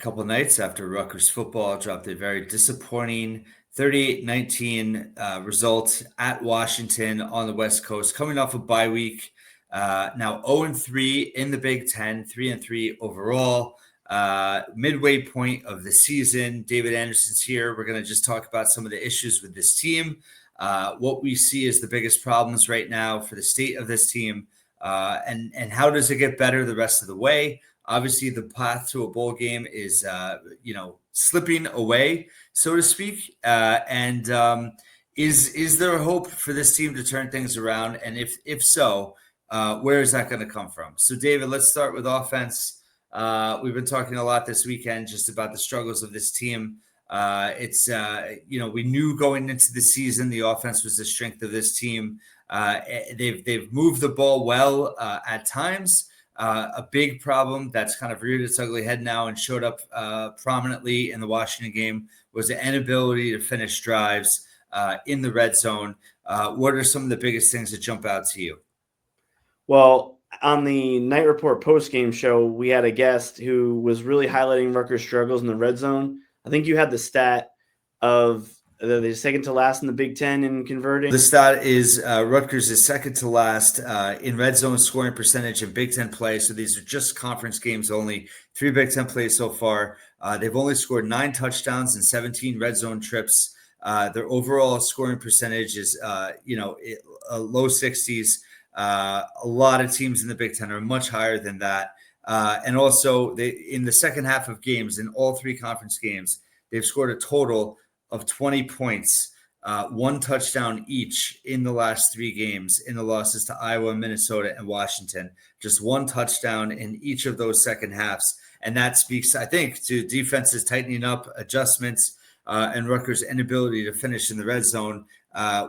couple nights after Rutgers Football dropped a very disappointing 38-19 result at Washington on the West Coast, coming off a bye week. Now 0-3 in the Big Ten, 3-3 overall. Midway point of the season. David Anderson's here. We're going to just talk about some of the issues with this team, what we see as the biggest problems right now for the state of this team, and how does it get better the rest of the way. Obviously, the path to a bowl game is, slipping away, so to speak. Is there a hope for this team to turn things around? And if so, where is that going to come from? So, David, let's start with offense. We've been talking a lot this weekend just about the struggles of this team. We knew going into the season the offense was the strength of this team. They've moved the ball well at times. A big problem that's kind of reared its ugly head now and showed up prominently in the Washington game was the inability to finish drives in the red zone. What are some of the biggest things that jump out to you? Well, on the Night Report post-game show, we had a guest who was really highlighting Rutgers' struggles in the red zone. I think you had the stat of they're second to last in the Big Ten in converting. The stat is Rutgers is second to last in red zone scoring percentage in Big Ten play. So these are just conference games only. 3 Big Ten plays so far. They've only scored 9 touchdowns and 17 red zone trips. Their overall scoring percentage is, low 60s. A lot of teams in the Big Ten are much higher than that. And also, in the second half of games, in all 3 conference games, they've scored a total of 20 points, 1 touchdown each in the last 3 games in the losses to Iowa, Minnesota, and Washington. Just 1 touchdown in each of those second halves. And that speaks, I think, to defenses tightening up, adjustments, and Rutgers' inability to finish in the red zone,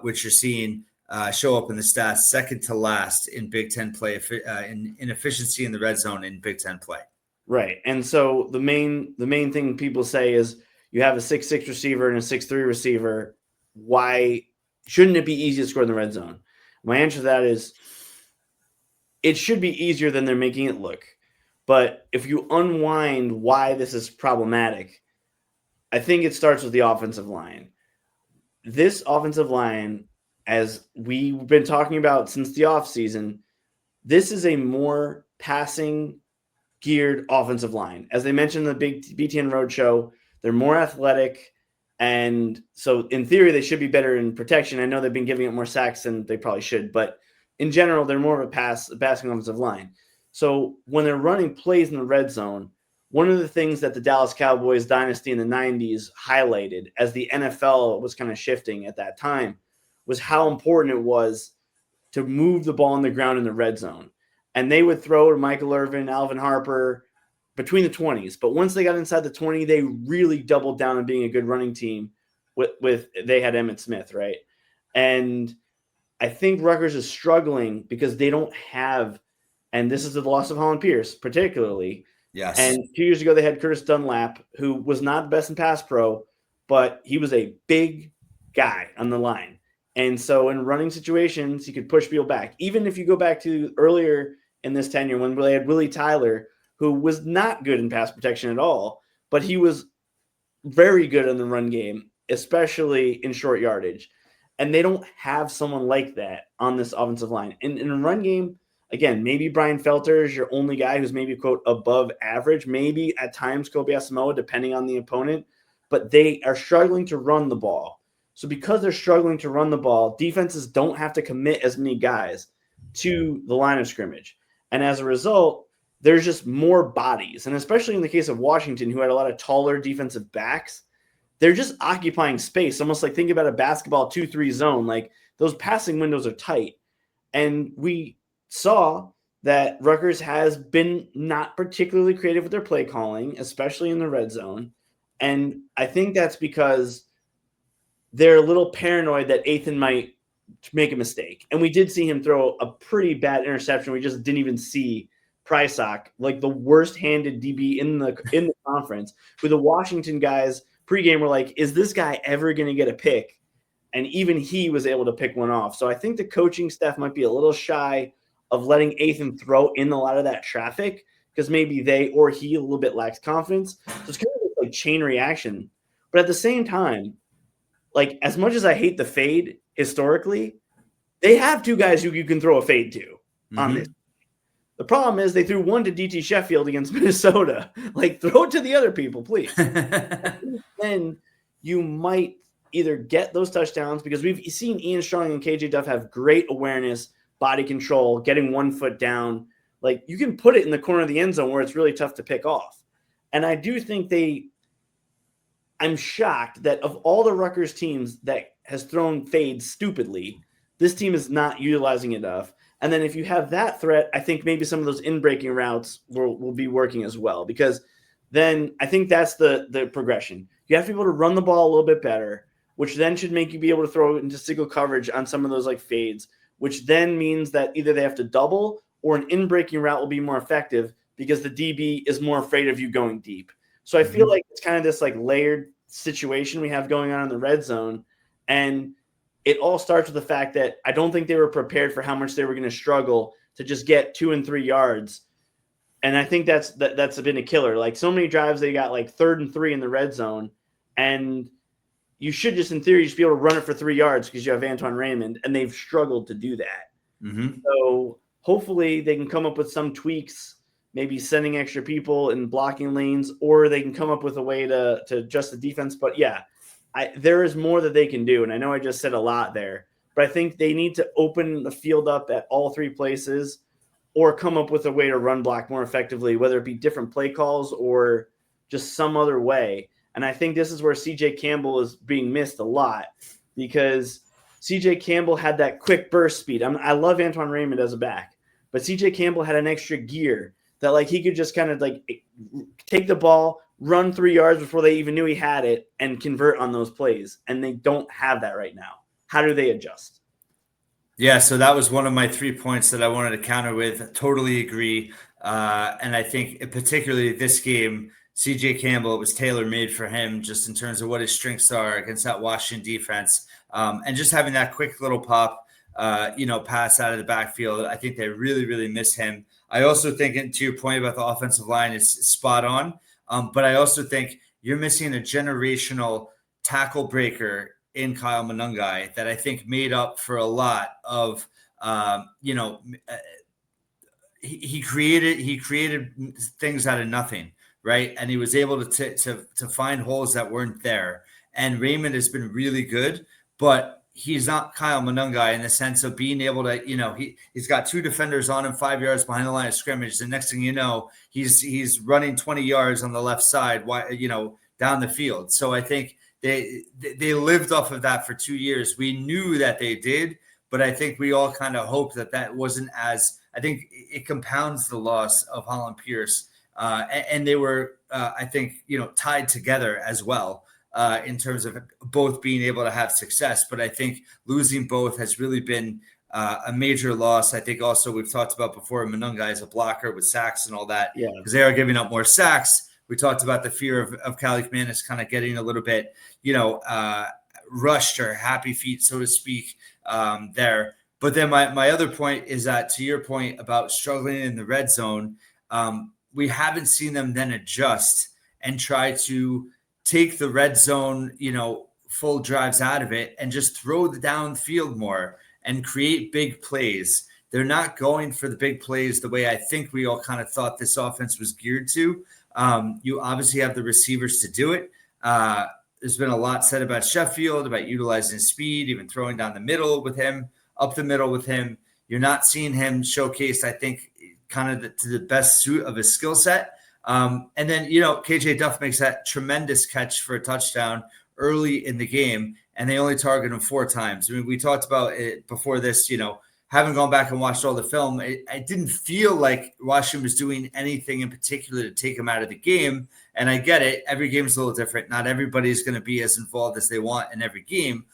which you're seeing show up in the stats, second to last in Big Ten play, in efficiency in the red zone in Big Ten play. Right. And so the main thing people say is you have a 6'6" receiver and a 6'3" receiver. Why shouldn't it be easy to score in the red zone? My answer to that is it should be easier than they're making it look. But if you unwind why this is problematic, I think it starts with the offensive line. This offensive line, as we've been talking about since the offseason, this is a more passing geared offensive line. As they mentioned in the big BTN Roadshow, they're more athletic. And so in theory, they should be better in protection. I know they've been giving up more sacks than they probably should, but in general, they're more of a passing offensive line. So when they're running plays in the red zone, one of the things that the Dallas Cowboys dynasty in the 90s highlighted as the NFL was kind of shifting at that time was how important it was to move the ball on the ground in the red zone. And they would throw to Michael Irvin, Alvin Harper between the 20s. But once they got inside the 20, they really doubled down on being a good running team with they had Emmitt Smith, right? And I think Rutgers is struggling because they don't have, and this is the loss of Holland Pierce particularly. Yes. And 2 years ago, they had Curtis Dunlap, who was not the best in pass pro, but he was a big guy on the line. And so in running situations, he could push people back. Even if you go back to earlier in this tenure when they had Willie Tyler, who was not good in pass protection at all, but he was very good in the run game, especially in short yardage. And they don't have someone like that on this offensive line. In a run game, again, maybe Brian Felter is your only guy who's maybe, quote, above average. Maybe at times Kobe Asamoah, depending on the opponent. But they are struggling to run the ball. So because they're struggling to run the ball, defenses don't have to commit as many guys to the line of scrimmage. And as a result, there's just more bodies. And especially in the case of Washington, who had a lot of taller defensive backs, they're just occupying space, almost like think about a basketball 2-3 zone. Like those passing windows are tight. And we saw that Rutgers has been not particularly creative with their play calling, especially in the red zone. And I think that's because they're a little paranoid that Ethan might make a mistake. And we did see him throw a pretty bad interception. We just didn't even see Prysock, like the worst-handed DB in the conference, who the Washington guys pregame were like, is this guy ever going to get a pick? And even he was able to pick one off. So I think the coaching staff might be a little shy of letting Ethan throw in a lot of that traffic because maybe they or he a little bit lacks confidence. So it's kind of like chain reaction. But at the same time, like as much as I hate the fade historically, they have two guys who you can throw a fade to on this. The problem is they threw one to DT Sheffield against Minnesota. Like, throw it to the other people, please. Then you might either get those touchdowns, because we've seen Ian Strong and KJ Duff have great awareness, body control, getting 1 foot down. Like, you can put it in the corner of the end zone where it's really tough to pick off. And I do think I'm shocked that of all the Rutgers teams that has thrown fades stupidly, this team is not utilizing it enough. And then if you have that threat, I think maybe some of those in-breaking routes will be working as well, because then I think that's the progression. You have to be able to run the ball a little bit better, which then should make you be able to throw it into single coverage on some of those like fades, which then means that either they have to double or an in-breaking route will be more effective because the DB is more afraid of you going deep. So I feel like it's kind of this like layered situation we have going on in the red zone. And it all starts with the fact that I don't think they were prepared for how much they were going to struggle to just get 2 and 3 yards. And I think that's been a killer. Like, so many drives, they got like 3rd and 3 in the red zone. And you should just, in theory, just be able to run it for 3 yards because you have Antoine Raymond, and they've struggled to do that. So hopefully they can come up with some tweaks, maybe sending extra people in blocking lanes, or they can come up with a way to adjust the defense. But yeah, there is more that they can do. And I know I just said a lot there, but I think they need to open the field up at all 3 places, or come up with a way to run block more effectively, whether it be different play calls or just some other way. And I think this is where CJ Campbell is being missed a lot, because CJ Campbell had that quick burst speed. I love Antoine Raymond as a back, but CJ Campbell had an extra gear that like he could just kind of like take the ball, run 3 yards before they even knew he had it, and convert on those plays. And they don't have that right now. How do they adjust? Yeah, so that was one of my 3 points that I wanted to counter with. Totally agree. And I think particularly this game, CJ Campbell, it was tailor-made for him just in terms of what his strengths are against that Washington defense. And just having that quick little pop, pass out of the backfield, I think they really, really miss him. I also think, and to your point about the offensive line, is spot on. But I also think you're missing a generational tackle breaker in Kyle Monangai that I think made up for a lot of, he created things out of nothing, right? And he was able to find holes that weren't there. And Raymond has been really good, but he's not Kyle Monangai in the sense of being able to, he's got 2 defenders on him 5 yards behind the line of scrimmage. The next thing you know, he's running 20 yards on the left side, down the field. So I think they lived off of that for 2 years. We knew that they did, but I think we all kind of hoped that wasn't as. I think it compounds the loss of Holland Pierce, and they were, I think, tied together as well in terms of both being able to have success. But I think losing both has really been a major loss. I think also we've talked about before, Monangai is a blocker with sacks and all that, because they are giving up more sacks. We talked about the fear of Cali Manis kind of getting a little bit, rushed or happy feet, so to speak, there. But then my other point is that, to your point about struggling in the red zone, we haven't seen them then adjust and try to take the red zone, full drives out of it and just throw the downfield more and create big plays. They're not going for the big plays the way I think we all kind of thought this offense was geared to. You obviously have the receivers to do it. There's been a lot said about Sheffield, about utilizing speed, even throwing down the middle with him, up the middle with him. You're not seeing him showcased, I think, kind of to the best suit of his skill set. And then, KJ Duff makes that tremendous catch for a touchdown early in the game, and they only target him 4 times. I mean, we talked about it before this, having gone back and watched all the film, I didn't feel like Washington was doing anything in particular to take him out of the game. And I get it. Every game is a little different. Not everybody's going to be as involved as they want in every game.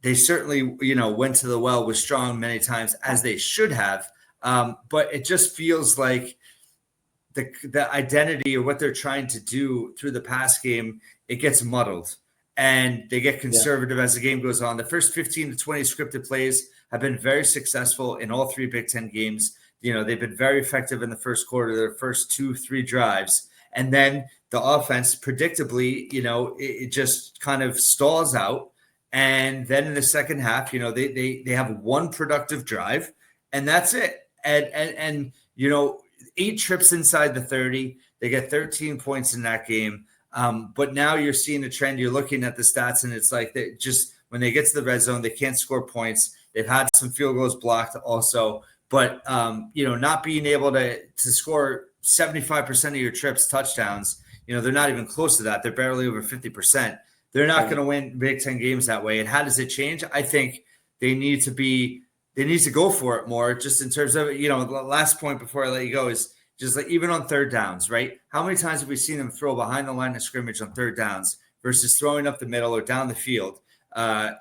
They certainly, went to the well with Strong many times, as they should have. But it just feels like the identity or what they're trying to do through the pass game, it gets muddled. And they get conservative as the game goes on. The first 15 to 20 scripted plays have been very successful in all 3 Big Ten games. they've been very effective in the first quarter, their first 2-3 drives. And then the offense, predictably, it just kind of stalls out. And then in the second half, they have one productive drive, and that's it. And 8 trips inside the 30. They get 13 points in that game. But now you're seeing a trend. You're looking at the stats, and it's like they just when they get to the red zone, they can't score points. They've had some field goals blocked also, but not being able to score 75% of your trips touchdowns. They're not even close to that. They're barely over 50%. They're not going to win Big Ten games that way. And how does it change? I think they need to go for it more. Just in terms of the last point before I let you go is just like even on third downs, right? How many times have we seen them throw behind the line of scrimmage on third downs versus throwing up the middle or down the field? And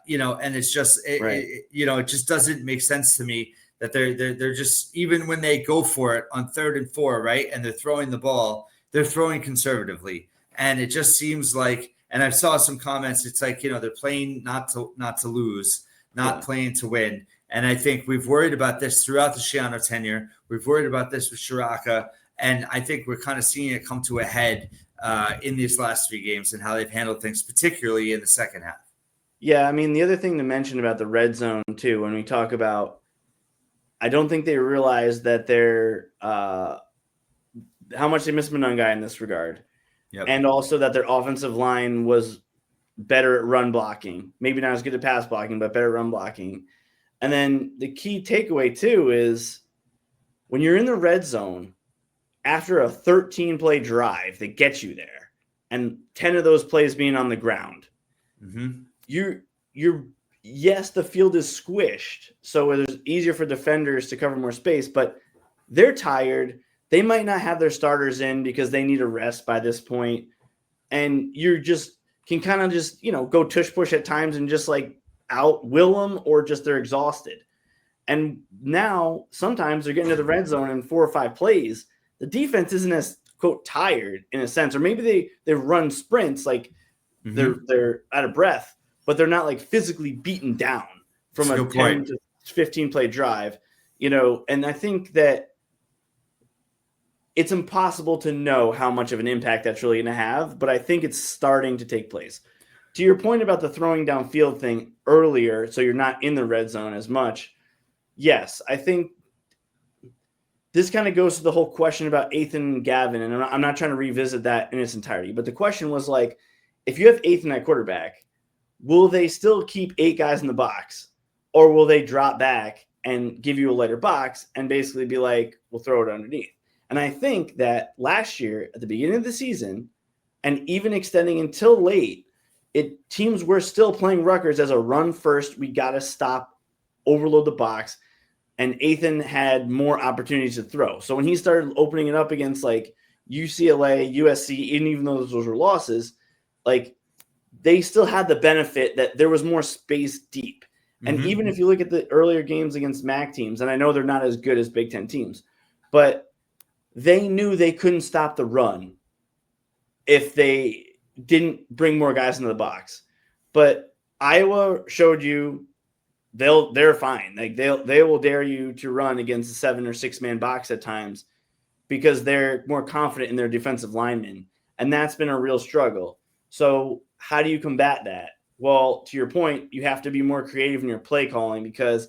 it's just it just doesn't make sense to me that they're just, even when they go for it on 3rd and 4, right, and they're throwing the ball, they're throwing conservatively, and it just seems like. And I saw some comments. It's like they're playing not to lose, not playing to win. And I think we've worried about this throughout the Shiano tenure. We've worried about this with Shiraka, and I think we're kind of seeing it come to a head in these last 3 games and how they've handled things, particularly in the second half. Yeah, I mean, the other thing to mention about the red zone too, when we talk about, I don't think they realize that they're how much they missed Monungai in this regard. Yep. And also that their offensive line was better at run blocking. Maybe not as good at pass blocking, but better at run blocking. And then the key takeaway too is when you're in the red zone, after a 13-play drive that gets you there, and 10 of those plays being on the ground, you're yes, the field is squished, so it's easier for defenders to cover more space, but they're tired. They might not have their starters in because they need a rest by this point. And you're just can kind of just, go tush push at times and just like out will them, or just they're exhausted. And now sometimes they're getting to the red zone in 4 or 5 plays. The defense isn't as quote tired in a sense, or maybe they run sprints like they're out of breath, but they're not like physically beaten down from a 10 to 15 play drive, and I think that it's impossible to know how much of an impact that's really going to have, but I think it's starting to take place. To your point about the throwing downfield thing earlier, so you're not in the red zone as much. Yes, I think this kind of goes to the whole question about Ethan and Gavin, and I'm not trying to revisit that in its entirety, but the question was like, if you have Ethan at quarterback, will they still keep 8 guys in the box, or will they drop back and give you a lighter box and basically be like, we'll throw it underneath? And I think that last year at the beginning of the season, and even extending until late, teams were still playing Rutgers as a run first. We got to stop, overload the box. And Ethan had more opportunities to throw. So when he started opening it up against like UCLA, USC, even though those were losses, like they still had the benefit that there was more space deep. And even if you look at the earlier games against MAC teams, and I know they're not as good as Big Ten teams, but they knew they couldn't stop the run if they didn't bring more guys into the box. But Iowa showed you they're fine. Like they will dare you to run against a 7 or 6 man box at times because they're more confident in their defensive linemen. And that's been a real struggle. So how do you combat that? Well, to your point, you have to be more creative in your play calling, because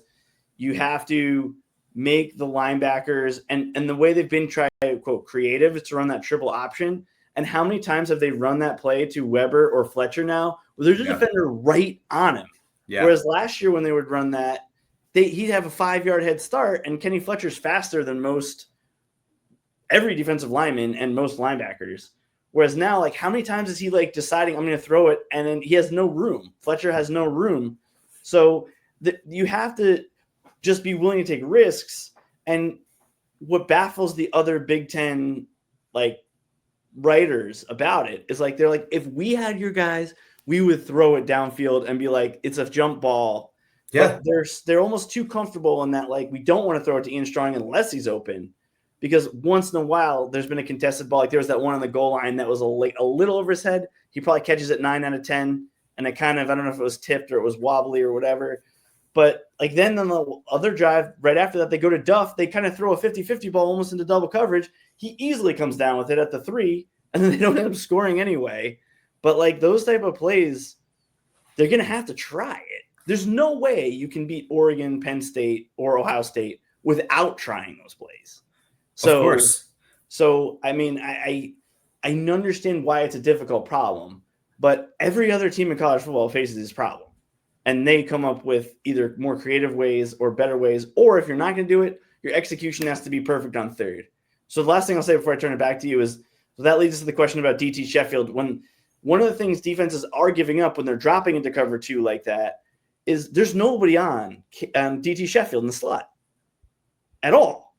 you have to make the linebackers and the way they've been trying to quote creative is to run that triple option. And how many times have they run that play to Weber or Fletcher now where there's a defender right on him? Yeah. Whereas last year when they would run that, he'd have a 5-yard head start, and Kenny Fletcher's faster than every defensive lineman and most linebackers. Whereas now, like, how many times is he like deciding I'm going to throw it, and then he has no room? Fletcher has no room. So you have to just be willing to take risks. And what baffles the other Big Ten writers about it is they're like, if we had your guys, we would throw it downfield and be like, it's a jump ball. Yeah, but they're almost too comfortable in that we don't want to throw it to Ian Strong unless he's open. Because once in a while, there's been a contested ball. There was that one on the goal line that was a little over his head. He probably catches it 9 out of 10. And it kind of, I don't know if it was tipped or it was wobbly or whatever. But like then on the other drive, right after that, they go to Duff. They kind of throw a 50-50 ball almost into double coverage. He easily comes down with it at the 3, and then they don't end up scoring anyway. But like those type of plays, they're going to have to try it. There's no way you can beat Oregon, Penn State, or Ohio State without trying those plays. So, of course. So I mean, I understand why it's a difficult problem, but every other team in college football faces this problem. And they come up with either more creative ways or better ways, or if you're not going to do it, your execution has to be perfect on third. So the last thing I'll say before I turn it back to you is, so that leads us to the question about DT Sheffield. When one of the things defenses are giving up when they're dropping into cover 2 like that is there's nobody on DT Sheffield in the slot at all.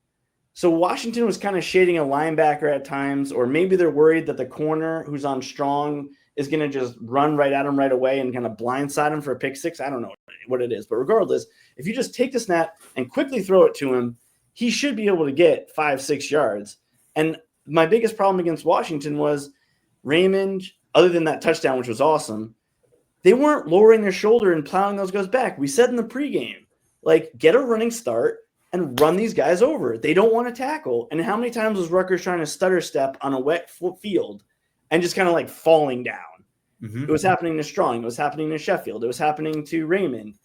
So Washington was kind of shading a linebacker at times, or maybe they're worried that the corner who's on strong is going to just run right at him right away and kind of blindside him for a pick 6. I don't know what it is. But regardless, if you just take the snap and quickly throw it to him, he should be able to get 5-6 yards. And my biggest problem against Washington was Raymond, other than that touchdown, which was awesome, they weren't lowering their shoulder and plowing those guys back. We said in the pregame, like, get a running start and run these guys over. They don't want to tackle. And how many times was Rutgers trying to stutter step on a wet field and just kind of like falling down? Mm-hmm. It was happening to Strong. It was happening to Sheffield. It was happening to Raymond.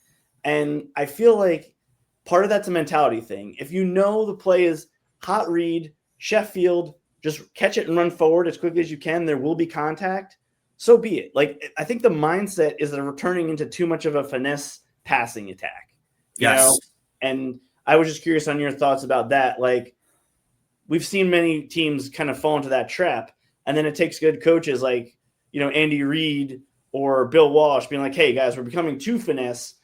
And I feel like part of that's a mentality thing. If you know the play is hot read, Sheffield, just catch it and run forward as quickly as you can, there will be contact. So be it. Like, I think the mindset is that we're turning into too much of a finesse passing attack. You know? And I was just curious on your thoughts about that. Like, we've seen many teams kind of fall into that trap, and then it takes good coaches like, you know, Andy Reid or Bill Walsh being like, hey, guys, we're becoming too finesse.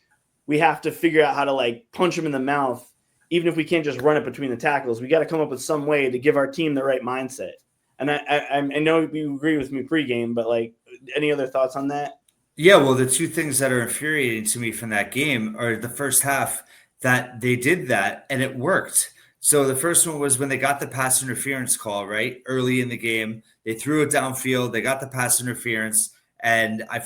We have to figure out how to, like, punch them in the mouth. Even if we can't just run it between the tackles, we got to come up with some way to give our team the right mindset. And I know you agree with me pregame, but, like, any other thoughts on that? Yeah, well, the two things that are infuriating to me from that game are the first half that they did that and it worked. So the first one was when they got the pass interference call, right? Early in the game, they threw it downfield. They got the pass interference. And I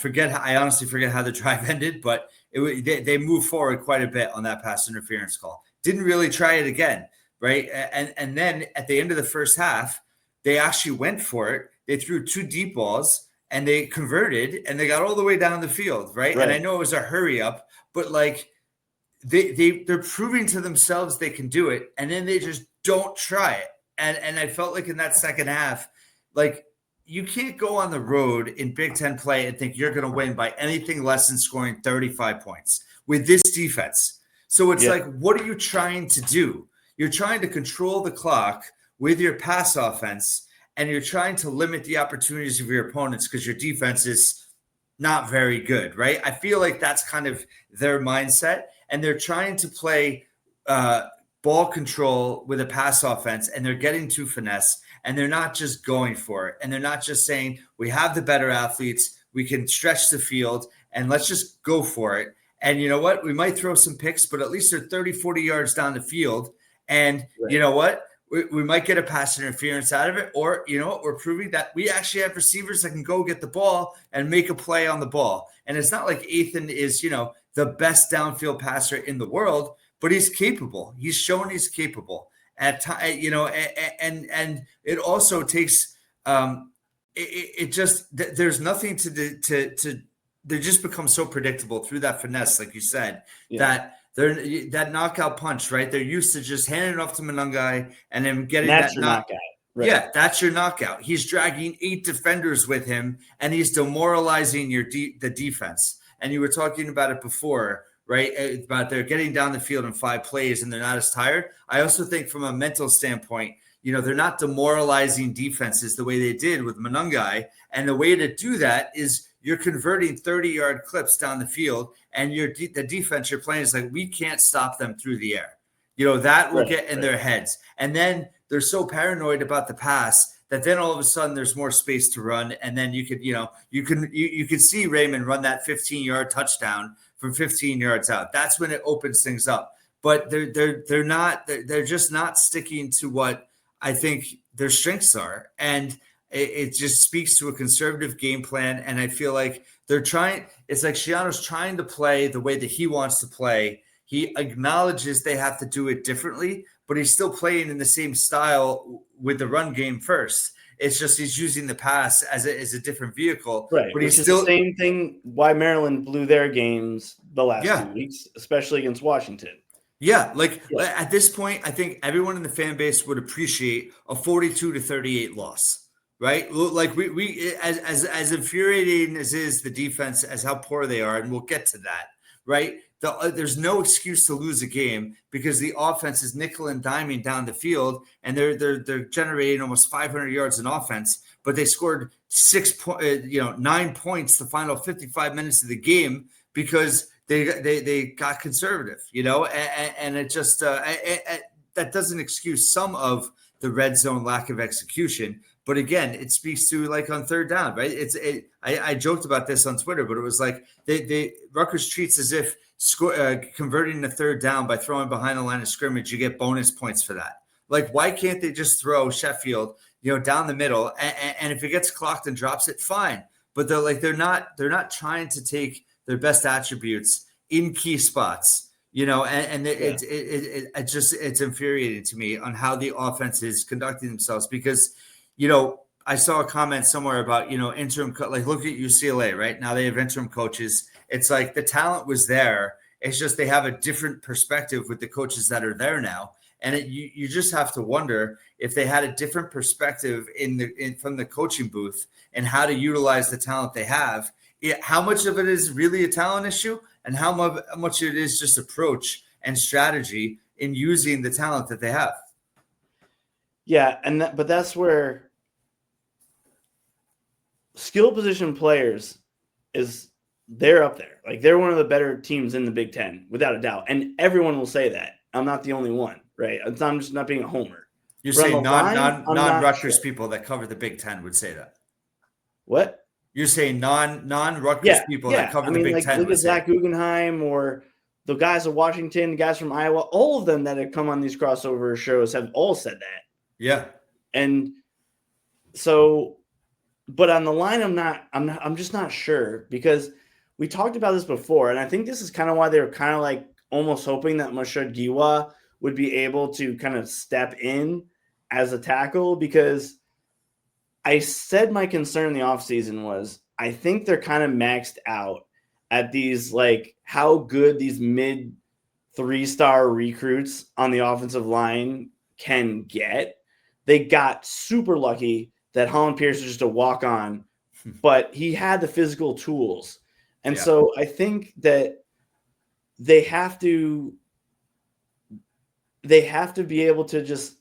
honestly forget how the drive ended, but they moved forward quite a bit on that pass interference call. Didn't really try it again, right? And then at the end of the first half, they actually went for it. They threw 2 deep balls and they converted and they got all the way down the field, right? And I know it was a hurry up, but like they're proving to themselves they can do it, and then they just don't try it. And I felt like in that second half, like, you can't go on the road in Big Ten play and think you're going to win by anything less than scoring 35 points with this defense. So it's like, what are you trying to do? You're trying to control the clock with your pass offense, and you're trying to limit the opportunities of your opponents because your defense is not very good, right? I feel like that's kind of their mindset, and they're trying to play ball control with a pass offense, and they're getting too finesse, and they're not just going for it, and they're not just saying, we have the better athletes, we can stretch the field, and let's just go for it. And you know what? We might throw some picks, but at least they're 30, 40 yards down the field. And you know what? We might get a pass interference out of it, or, you know what? We're proving that we actually have receivers that can go get the ball and make a play on the ball. And it's not like Ethan is, you know, the best downfield passer in the world, but he's capable. He's shown he's capable at time, you know, and it also takes, it just, there's nothing to they just become so predictable through that finesse, like you said, that that knockout punch, right? They're used to just handing it off to Manungai and then getting that knockout. Right. Yeah, that's your knockout. He's dragging 8 defenders with him, and he's demoralizing the defense. And you were talking about it before, right? About they're getting down the field in 5 plays and they're not as tired. I also think from a mental standpoint, you know, they're not demoralizing defenses the way they did with Manungai. And the way to do that is you're converting 30-yard clips down the field, and the defense you're playing is like, we can't stop them through the air. You know, that will get in their heads. And then they're so paranoid about the pass that then all of a sudden there's more space to run. And then you could see Raymond run that 15-yard touchdown from 15 yards out. That's when it opens things up. But they're just not sticking to what I think their strengths are. And it just speaks to a conservative game plan. And I feel like it's like Schiano's trying to play the way that he wants to play. he acknowledges they have to do it differently, but he's still playing in the same style with the run game first. It's just he's using the pass as a different vehicle, Right, but which he's is still the same thing why Maryland blew their games the last 2 weeks, especially against Washington. Yeah, at this point, I think everyone in the fan base would appreciate a 42-38 loss, right? Like we as infuriating as is the defense, as how poor they are, and we'll get to that, right? There's no excuse to lose a game because the offense is nickel and diming down the field, and they're generating almost 500 yards in offense, but they scored 9 points the final 55 minutes of the game because they got conservative, and it just that doesn't excuse some of the red zone lack of execution. But again, it speaks to like on third down, right? I joked about this on Twitter, but it was like Rutgers treats as if converting the third down by throwing behind the line of scrimmage, you get bonus points for that. Like, why can't they just throw Sheffield, down the middle, and if it gets clocked and drops it, fine. But they're not trying to take their best attributes in key spots, it's infuriating to me on how the offense is conducting themselves because, I saw a comment somewhere about, interim, like look at UCLA, right? Now they have interim coaches. It's like the talent was there. It's just they have a different perspective with the coaches that are there now. And you just have to wonder if they had a different perspective from the coaching booth and how to utilize the talent they have. How much of it is really a talent issue and how much it is just approach and strategy in using the talent that they have. Yeah, but that's where skill position players they're up there. Like they're one of the better teams in the Big Ten, without a doubt. And everyone will say that. I'm not the only one, right? I'm just not being a homer. You're saying non-Rutgers people that cover the Big Ten would say that. What? You're saying non-Rutgers people that cover the Big Ten. Look at Zach Guggenheim or the guys of Washington, the guys from Iowa, all of them that have come on these crossover shows have all said that. Yeah. And so, but on the line, I'm just not sure because we talked about this before. And I think this is kind of why they were kind of like almost hoping that Mashud Giwa would be able to kind of step in as a tackle because I said my concern in the offseason was I think they're kind of maxed out at these, like how good these mid 3-star recruits on the offensive line can get. They got super lucky that Holland Pierce is just a walk-on, but he had the physical tools. And so I think that they have to be able to just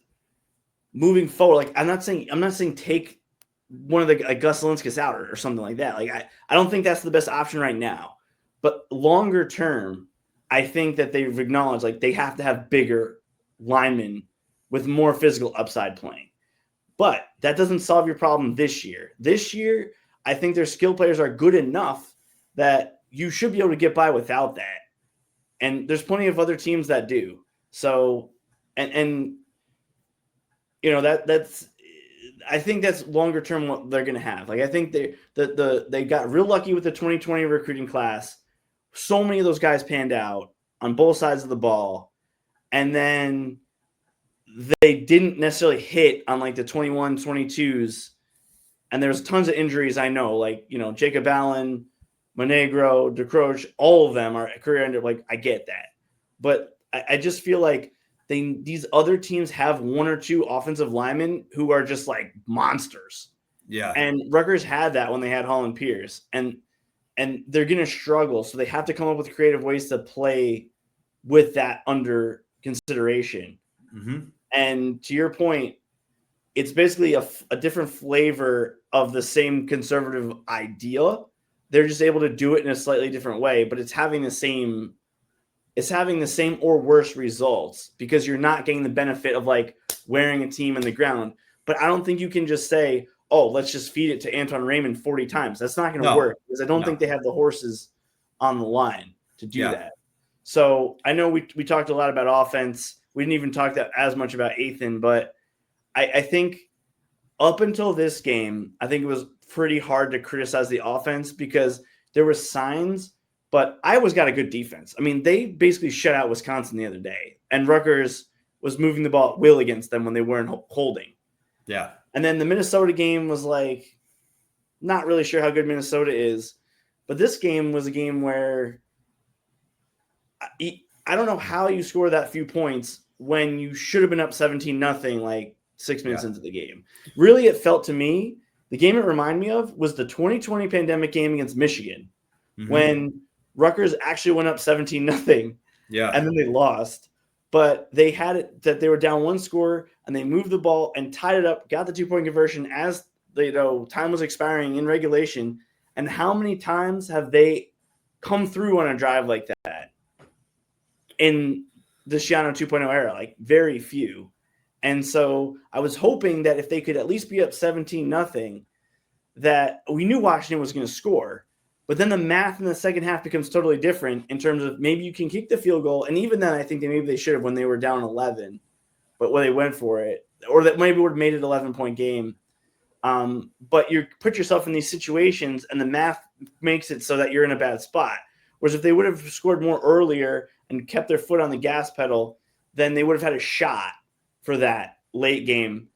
moving forward. Like I'm not saying take one of the like Gus Linskas out or something like that. Like I don't think that's the best option right now. But longer term, I think that they've acknowledged like they have to have bigger linemen with more physical upside playing. But that doesn't solve your problem this year. This year, I think their skill players are good enough that you should be able to get by without that. And there's plenty of other teams that do. So, and you know, that's I think that's longer term what they're going to have. Like I think they got real lucky with the 2020 recruiting class. So many of those guys panned out on both sides of the ball. And then they didn't necessarily hit on like the 21, 22s. And there's tons of injuries, I know, like, you know, Jacob Allen, Monegro, DeCroce, all of them are career ender. Like, I get that. But I just feel like these other teams have one or two offensive linemen who are just like monsters. Yeah. And Rutgers had that when they had Holland Pierce. And they're going to struggle. So they have to come up with creative ways to play with that under consideration. Mm-hmm. And to your point, it's basically a different flavor of the same conservative idea. They're just able to do it in a slightly different way, but it's having the same or worse results because you're not getting the benefit of like wearing a team in the ground. But I don't think you can just say, oh, let's just feed it to Anton Raymond 40 times. That's not going to work because I don't think they have the horses on the line to do that. So I know we talked a lot about offense. We didn't even talk as much about Ethan, but I think up until this game, I think it was pretty hard to criticize the offense because there were signs But Iowa's got a good defense. I mean, they basically shut out Wisconsin the other day, and Rutgers was moving the ball at will against them when they weren't holding. Yeah. And then the Minnesota game was like, not really sure how good Minnesota is. But this game was a game where I don't know how you score that few points when you should have been up 17-0 like 6 minutes into the game. Really, it felt to me, the game it reminded me of was the 2020 pandemic game against Michigan when Rutgers actually went up 17-0. Yeah. And then they lost. But they had it that they were down one score and they moved the ball and tied it up, got the 2-point conversion as time was expiring in regulation. And how many times have they come through on a drive like that in the Schiano 2.0 era? Like very few. And so I was hoping that if they could at least be up 17-0, that we knew Washington was going to score. But then the math in the second half becomes totally different in terms of maybe you can kick the field goal. And even then, I think maybe they should have when they were down 11. But when they went for it, or that maybe would have made it an 11-point game. But you put yourself in these situations and the math makes it so that you're in a bad spot. Whereas if they would have scored more earlier and kept their foot on the gas pedal, then they would have had a shot for that late game,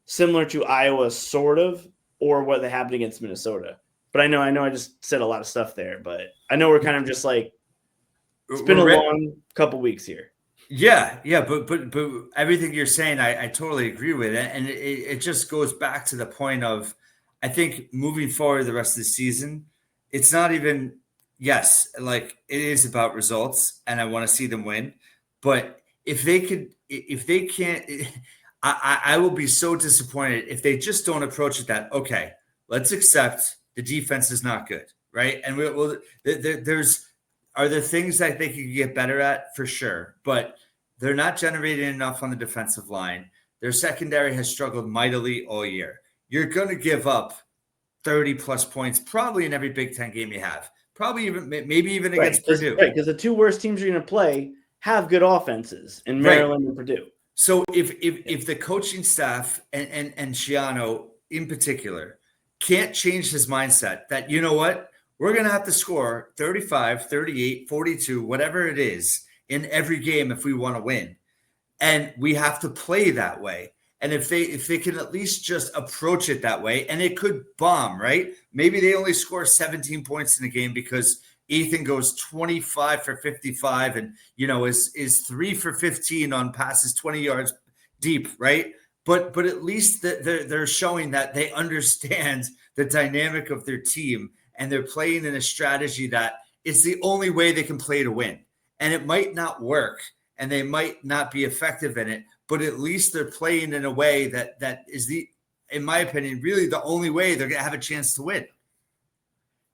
similar to Iowa, sort of, or what happened against Minnesota. But I know I just said a lot of stuff there, but I know we're kind of just like, it's been a long couple weeks here. Yeah, but everything you're saying, I totally agree with it, and it just goes back to the point of, I think moving forward the rest of the season, it's not even like it is about results, and I want to see them win, but if they can't, I will be so disappointed if they just don't approach it that okay, let's accept the defense is not good, right? And are there things that they could get better at? For sure. But they're not generating enough on the defensive line. Their secondary has struggled mightily all year. You're going to give up 30-plus points probably in every Big Ten game you have. Probably maybe even against Purdue. Right, because the two worst teams you're going to play have good offenses in Maryland and Purdue. So if the coaching staff and Schiano in particular can't change his mindset that, you know what, we're going to have to score 35, 38, 42, whatever it is in every game if we want to win. And we have to play that way. And if they can at least just approach it that way, and it could bomb, right? Maybe they only score 17 points in the game because Ethan goes 25 for 55 and, is 3 for 15 on passes 20 yards deep, right? But at least they're showing that they understand the dynamic of their team, and they're playing in a strategy that it's the only way they can play to win. And it might not work, and they might not be effective in it, but at least they're playing in a way that is in my opinion, really the only way they're going to have a chance to win.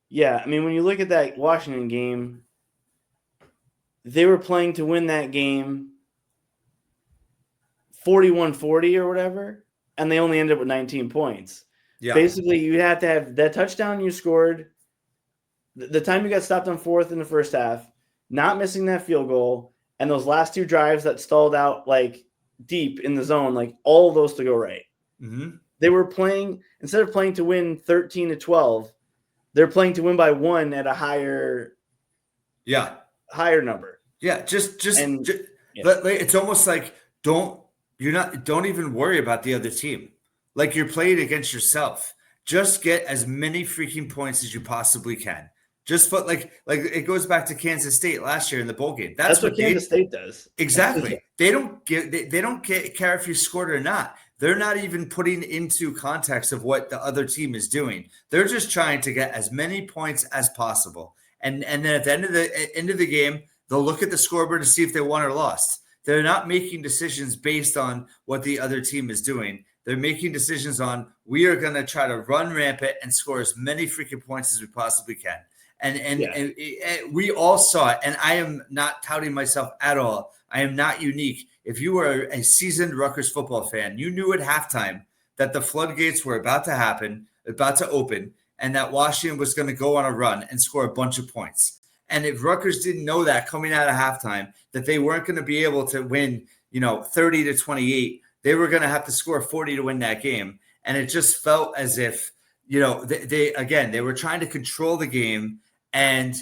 Yeah, I mean, when you look at that Washington game, they were playing to win that game 41-40 or whatever, and they only ended up with 19 points. Yeah. Basically, you have to have that touchdown you scored, the time you got stopped on fourth in the first half, not missing that field goal, and those last two drives that stalled out like deep in the zone, like all of those to go right. Mm-hmm. They were playing, instead of playing to win 13-12, they're playing to win by 1 at a higher number. Yeah, it's almost like don't even worry about the other team. Like you're playing against yourself. Just get as many freaking points as you possibly can. Just put like it goes back to Kansas State last year in the bowl game. That's what Kansas State does. Exactly. They don't care if you scored or not. They're not even putting into context of what the other team is doing. They're just trying to get as many points as possible. And then at the end of the game, they'll look at the scoreboard to see if they won or lost. They're not making decisions based on what the other team is doing. They're making decisions on, we are going to try to run rampant and score as many freaking points as we possibly can. And we all saw it. And I am not touting myself at all. I am not unique. If you were a seasoned Rutgers football fan, you knew at halftime that the floodgates were about to open, and that Washington was going to go on a run and score a bunch of points. And if Rutgers didn't know that coming out of halftime, that they weren't going to be able to win, 30-28, they were going to have to score 40 to win that game. And it just felt as if, they were trying to control the game, and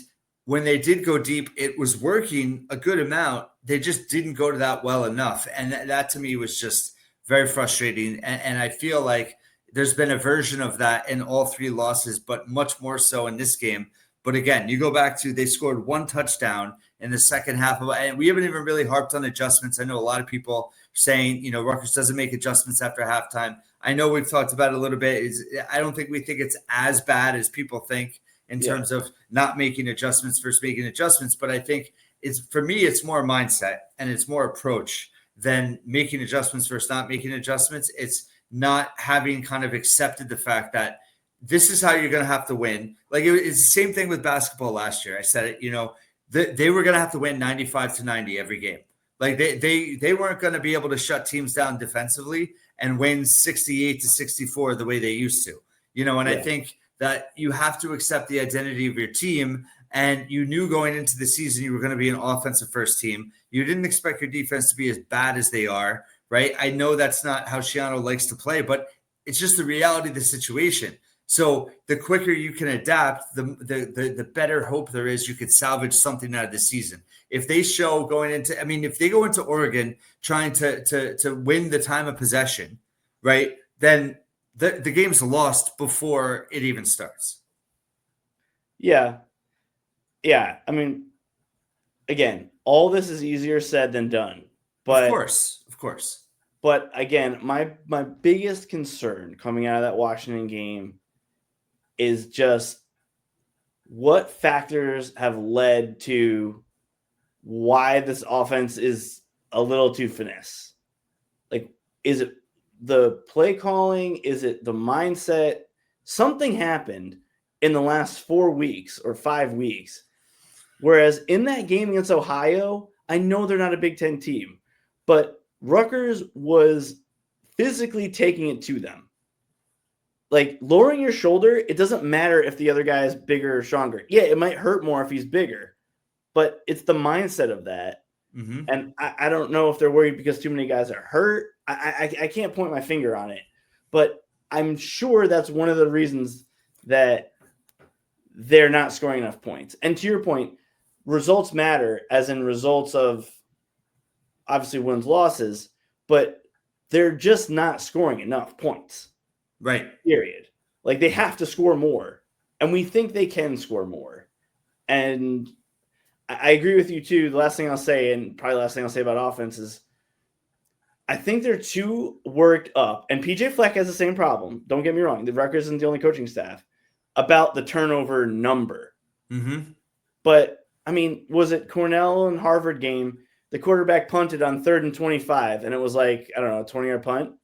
when they did go deep, it was working a good amount. They just didn't go to that well enough. And that to me was just very frustrating. And I feel like there's been a version of that in all three losses, but much more so in this game. But again, you go back to they scored one touchdown in the second half of, and we haven't even really harped on adjustments. I know a lot of people saying, Rutgers doesn't make adjustments after halftime. I know we've talked about it a little bit. I don't think we think it's as bad as people think in terms of not making adjustments versus making adjustments. But I think for me, it's more mindset and it's more approach than making adjustments versus not making adjustments. It's not having kind of accepted the fact that this is how you're going to have to win. Like it's the same thing with basketball last year. I said it, they were going to have to win 95-90 every game. Like they weren't going to be able to shut teams down defensively and win 68-64 the way they used to, and I think that you have to accept the identity of your team. And you knew going into the season you were going to be an offensive first team. You didn't expect your defense to be as bad as they are, right? I know that's not how Shiano likes to play, but it's just the reality of the situation. So the quicker you can adapt, the better hope there is you could salvage something out of the season. If they show if they go into Oregon trying to win the time of possession, right, then the game's lost before it even starts. Yeah. Yeah. I mean, again, all this is easier said than done. But of course. But again, my biggest concern coming out of that Washington game is just what factors have led to why this offense is a little too finesse. Like, is it the play calling? Is it the mindset? Something happened in the last 4 weeks or 5 weeks. Whereas in that game against Ohio, I know they're not a Big Ten team, but Rutgers was physically taking it to them. Like, lowering your shoulder, it doesn't matter if the other guy is bigger or stronger. Yeah, it might hurt more if he's bigger, but it's the mindset of that. Mm-hmm. And I don't know if they're worried because too many guys are hurt. I can't point my finger on it, but I'm sure that's one of the reasons that they're not scoring enough points. And to your point, results matter, as in results of obviously wins, losses, but they're just not scoring enough points. Right. Period. Like, they have to score more, and we think they can score more. And I agree with you too. The last thing I'll say, and probably the last thing I'll say about offense, is I think they're too worked up. And PJ Fleck has the same problem. Don't get me wrong. The Rutgers isn't the only coaching staff about the turnover number. Mm-hmm. But I mean, was it Cornell and Harvard game? The quarterback punted on 3rd and 25, and it was like, I don't know, a 20-yard punt.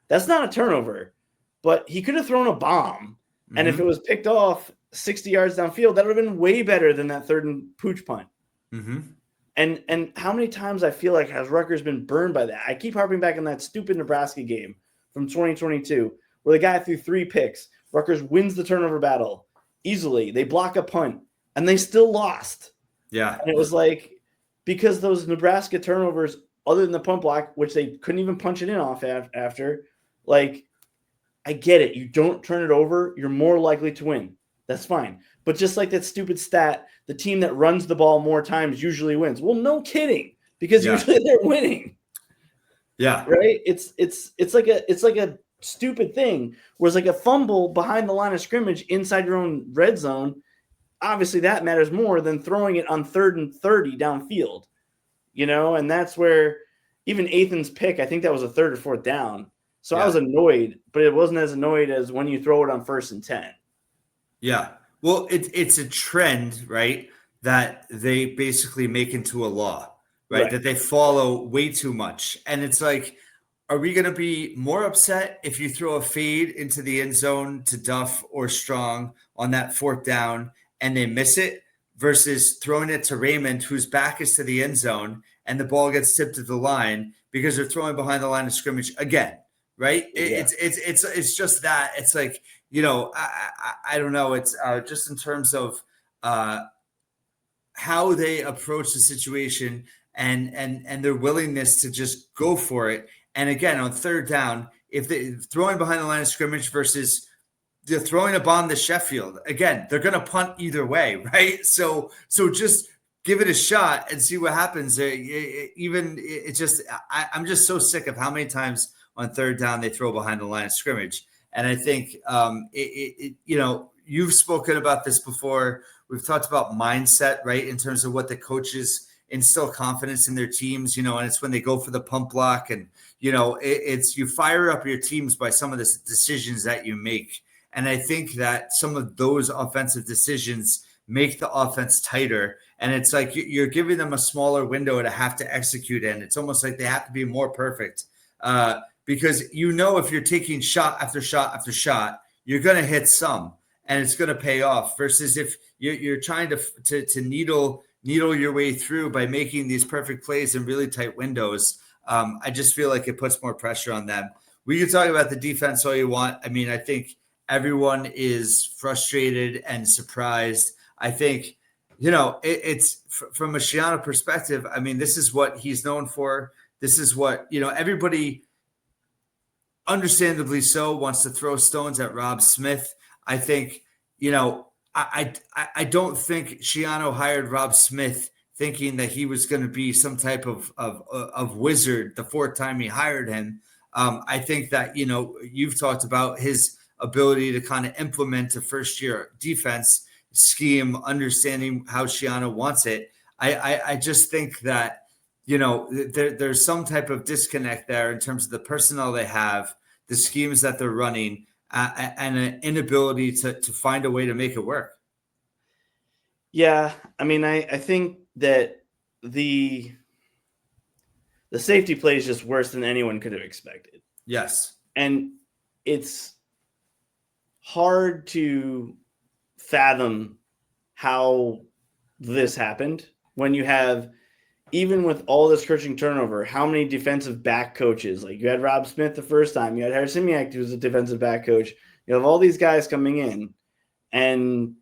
That's not a turnover, but he could have thrown a bomb. Mm-hmm. And if it was picked off 60 yards downfield, that would have been way better than that 3rd and pooch punt. Mm-hmm. And how many times I feel like has Rutgers been burned by that? I keep harping back on that stupid Nebraska game from 2022 where the guy threw 3 picks. Rutgers wins the turnover battle easily. They block a punt, and they still lost. Yeah. And it was like, because those Nebraska turnovers, other than the punt block, which they couldn't even punch it in off after, like, I get it. You don't turn it over, you're more likely to win. That's fine. But just like that stupid stat, the team that runs the ball more times usually wins. Well, no kidding, because usually they're winning. Yeah. Right? It's like a stupid thing. Whereas like a fumble behind the line of scrimmage inside your own red zone, obviously that matters more than throwing it on 3rd and 30 downfield. And that's where even Athan's pick, I think that was a 3rd or 4th down. So I was annoyed, but it wasn't as annoyed as when you throw it on 1st and 10. Yeah. Well, it's a trend, right, that they basically make into a law, right? That they follow way too much. And it's like, are we going to be more upset if you throw a fade into the end zone to Duff or Strong on that 4th down and they miss it versus throwing it to Raymond, whose back is to the end zone, and the ball gets tipped at the line because they're throwing behind the line of scrimmage again, right? Yeah. It's just that. It's like, I don't know. It's just in terms of how they approach the situation and their willingness to just go for it. And again, on 3rd down, if they throwing behind the line of scrimmage versus they're throwing a bomb to Sheffield. Again, they're going to punt either way, right? So just give it a shot and see what happens. I'm just so sick of how many times on third down they throw behind the line of scrimmage. And I think, you've spoken about this before. We've talked about mindset, right, in terms of what the coaches instill confidence in their teams, and it's when they go for the pump block and, it's you fire up your teams by some of the decisions that you make. And I think that some of those offensive decisions make the offense tighter. And it's like you're giving them a smaller window to have to execute in. It's almost like they have to be more perfect because, if you're taking shot after shot after shot, you're going to hit some and it's going to pay off versus if you're trying to needle your way through by making these perfect plays in really tight windows. I just feel like it puts more pressure on them. We can talk about the defense all you want. I mean, I think everyone is frustrated and surprised. I think, it's from a Schiano perspective. I mean, this is what he's known for. This is what, everybody understandably so wants to throw stones at Rob Smith. I think, I don't think Schiano hired Rob Smith thinking that he was going to be some type of wizard the fourth time he hired him. I think that, you've talked about his ability to kind of implement a first-year defense scheme, understanding how Schiano wants it. I just think that, there's some type of disconnect there in terms of the personnel they have, the schemes that they're running, and an inability to find a way to make it work. Yeah, I mean, I think that the safety play is just worse than anyone could have expected. Yes. And it's hard to fathom how this happened when you have, even with all this coaching turnover, how many defensive back coaches, like you had Rob Smith the first time, you had Harasimiak, who was a defensive back coach. You have all these guys coming in and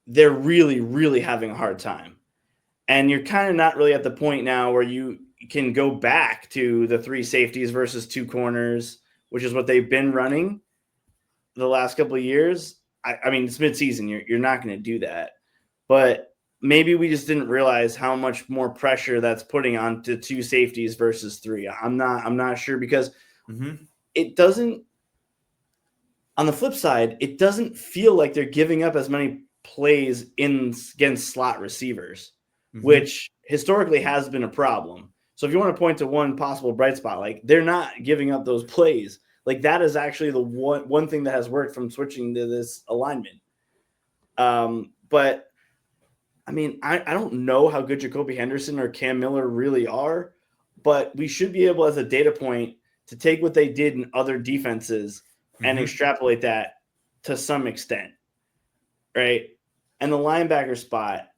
they're really, really having a hard time. And you're kind of not really at the point now where you can go back to the 3 safeties versus 2 corners, which is what they've been running the last couple of years. I mean, it's midseason. You're not going to do that. But maybe we just didn't realize how much more pressure that's putting on to 2 safeties versus 3. I'm not sure because it doesn't, on the flip side, it doesn't feel like they're giving up as many plays against slot receivers, which historically has been a problem. So if you want to point to one possible bright spot, like they're not giving up those plays. Like that is actually the one thing that has worked from switching to this alignment. But I mean, I don't know how good Jacoby Henderson or Cam Miller really are, but we should be able as a data point to take what they did in other defenses and extrapolate that to some extent. Right. And the linebacker spot,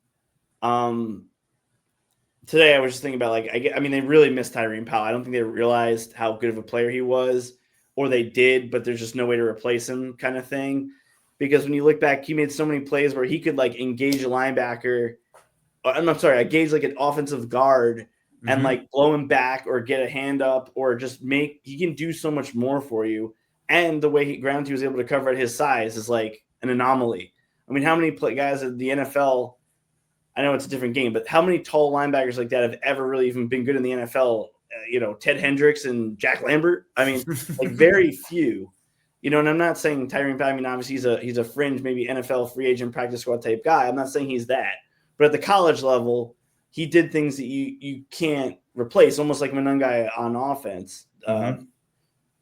today I was just thinking about I mean, they really missed Tyrene Powell. I don't think they realized how good of a player he was, or they did, but there's just no way to replace him kind of thing. Because when you look back, he made so many plays where he could engage a linebacker. Engage an offensive guard and blow him back or get a hand up or just he can do so much more for you. And the way he was able to cover at his size is like an anomaly. I mean, how many guys in the NFL, I know it's a different game, but how many tall linebackers like that have ever really even been good in the NFL? Ted Hendricks and Jack Lambert. I mean, very few. And I'm not saying Tyrene Powell. I mean, obviously he's a fringe, maybe NFL free agent practice squad type guy. I'm not saying he's that. But at the college level, he did things that you can't replace, almost like Monungai on offense.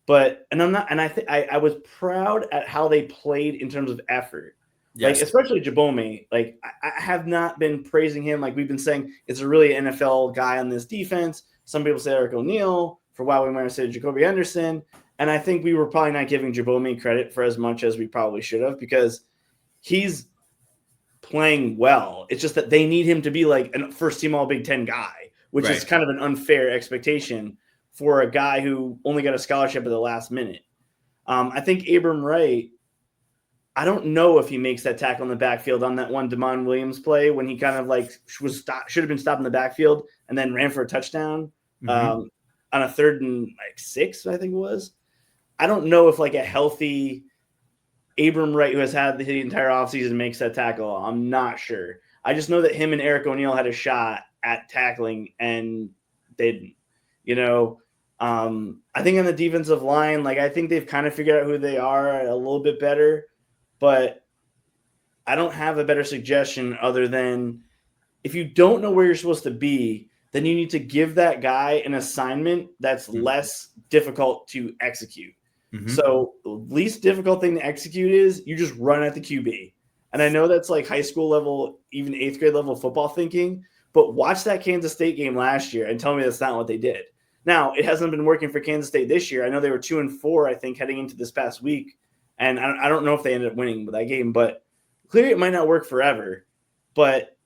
But I was proud at how they played in terms of effort. Yes. Especially Jabome. I have not been praising him. We've been saying it's a really NFL guy on this defense. Some people say Eric O'Neill. For a while, we might have said Jacoby Henderson. And I think we were probably not giving Jabome credit for as much as we probably should have because he's playing well. It's just that they need him to be a first-team All-Big Ten guy, which is kind of an unfair expectation for a guy who only got a scholarship at the last minute. I think Abram Wright, I don't know if he makes that tackle in the backfield on that one Damon Williams play when he kind of should have been stopped in the backfield and then ran for a touchdown on a 3rd and 6, I think it was. I don't know if a healthy Abram Wright, who has had the entire offseason, makes that tackle. I'm not sure. I just know that him and Eric O'Neill had a shot at tackling and they didn't. I think on the defensive line, like I think they've kind of figured out who they are a little bit better, but I don't have a better suggestion other than if you don't know where you're supposed to be, then you need to give that guy an assignment that's less difficult to execute. Mm-hmm. So the least difficult thing to execute is you just run at the QB. And I know that's like high school level, even 8th grade level football thinking, but watch that Kansas State game last year and tell me that's not what they did. Now, it hasn't been working for Kansas State this year. I know they were 2-4, I think, heading into this past week. And I don't know if they ended up winning that game, but clearly it might not work forever. But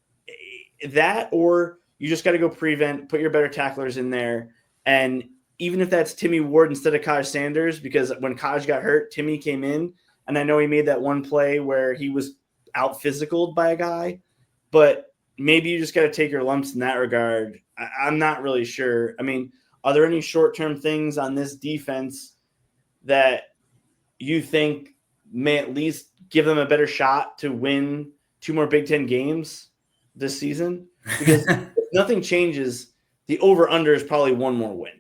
that, or you just got to go prevent, put your better tacklers in there. And even if that's Timmy Ward instead of Kaj Sanders, because when Kaj got hurt, Timmy came in. And I know he made that one play where he was out physicaled by a guy. But maybe you just got to take your lumps in that regard. I'm not really sure. I mean, are there any short-term things on this defense that you think may at least give them a better shot to win 2 more Big Ten games this season? Because if nothing changes, the over-under is probably 1 more win.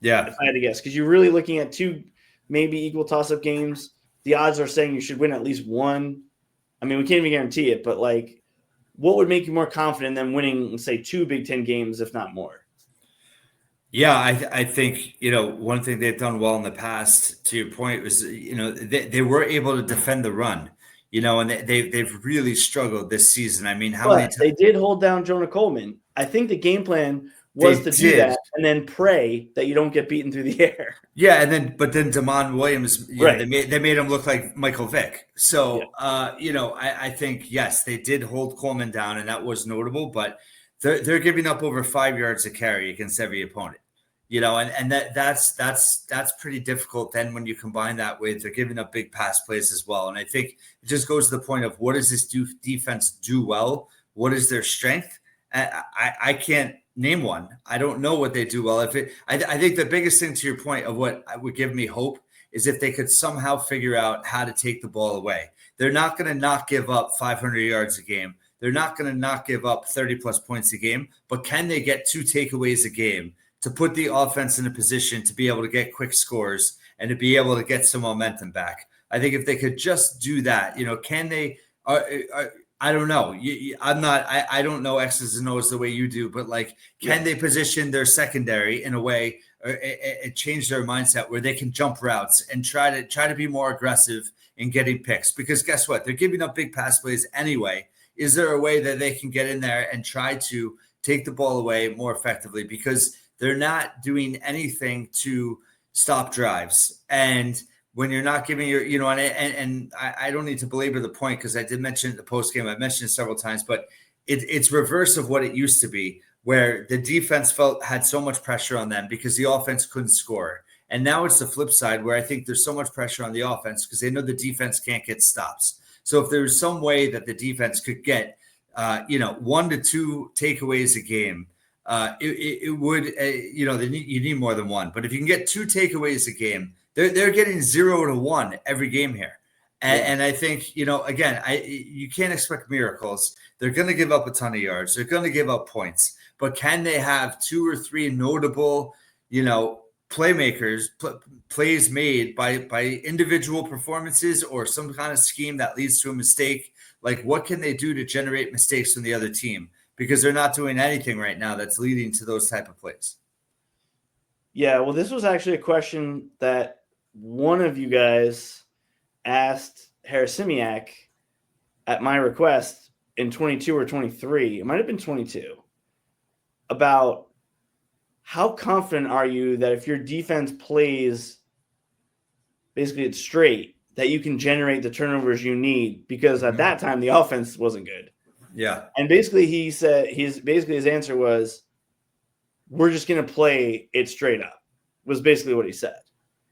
Yeah. If I had to guess. Because you're really looking at 2 maybe equal toss-up games. The odds are saying you should win at least 1. I mean, we can't even guarantee it, but like, what would make you more confident than winning, say, 2 Big Ten games, if not more? Yeah, I think, one thing they've done well in the past, to your point, was, they were able to defend the run, and they've really struggled this season. I mean, how many times they did hold down Jonah Coleman. I think the game plan was to do that and then pray that you don't get beaten through the air. Yeah, but then Damon Williams, right. they made him look like Michael Vick. So, I think, yes, they did hold Coleman down, and that was notable, but they're giving up over 5 yards a carry against every opponent, and that's pretty difficult. Then when you combine that with they're giving up big pass plays as well. And I think it just goes to the point of, what does this defense do well? What is their strength? I can't name one. I don't know what they do well. I think the biggest thing, to your point, of what would give me hope is if they could somehow figure out how to take the ball away. They're not going to not give up 500 yards a game. They're not going to not give up 30-plus points a game, but can they get 2 takeaways a game to put the offense in a position to be able to get quick scores and to be able to get some momentum back? I think if they could just do that, can they I don't know. I don't know X's and O's the way you do, but can they position their secondary in a way and change their mindset where they can jump routes and try to be more aggressive in getting picks? Because guess what? They're giving up big pass plays anyway. Is there a way that they can get in there and try to take the ball away more effectively? Because they're not doing anything to stop drives. And when you're not giving your, and I don't need to belabor the point, because I did mention it in the post game. I mentioned it several times, but it's reverse of what it used to be, where the defense had so much pressure on them because the offense couldn't score. And now it's the flip side, where I think there's so much pressure on the offense because they know the defense can't get stops. So if there's some way that the defense could get, 1 to 2 takeaways a game, it would, you need more than 1. But if you can get 2 takeaways a game, they're getting 0 to 1 every game here. And I think, again, you can't expect miracles. They're going to give up a ton of yards. They're going to give up points. But can they have 2 or 3 notable, playmakers, plays made by individual performances or some kind of scheme that leads to a mistake? Like, what can they do to generate mistakes from the other team? Because they're not doing anything right now that's leading to those type of plays. Yeah, well, this was actually a question that one of you guys asked Harasimiak at my request in 22 or 23. It might have been 22. About how confident are you that if your defense plays basically it's straight, that you can generate the turnovers you need? Because at that time, the offense wasn't good. Yeah. And basically he said his answer was, we're just going to play it straight up, was basically what he said.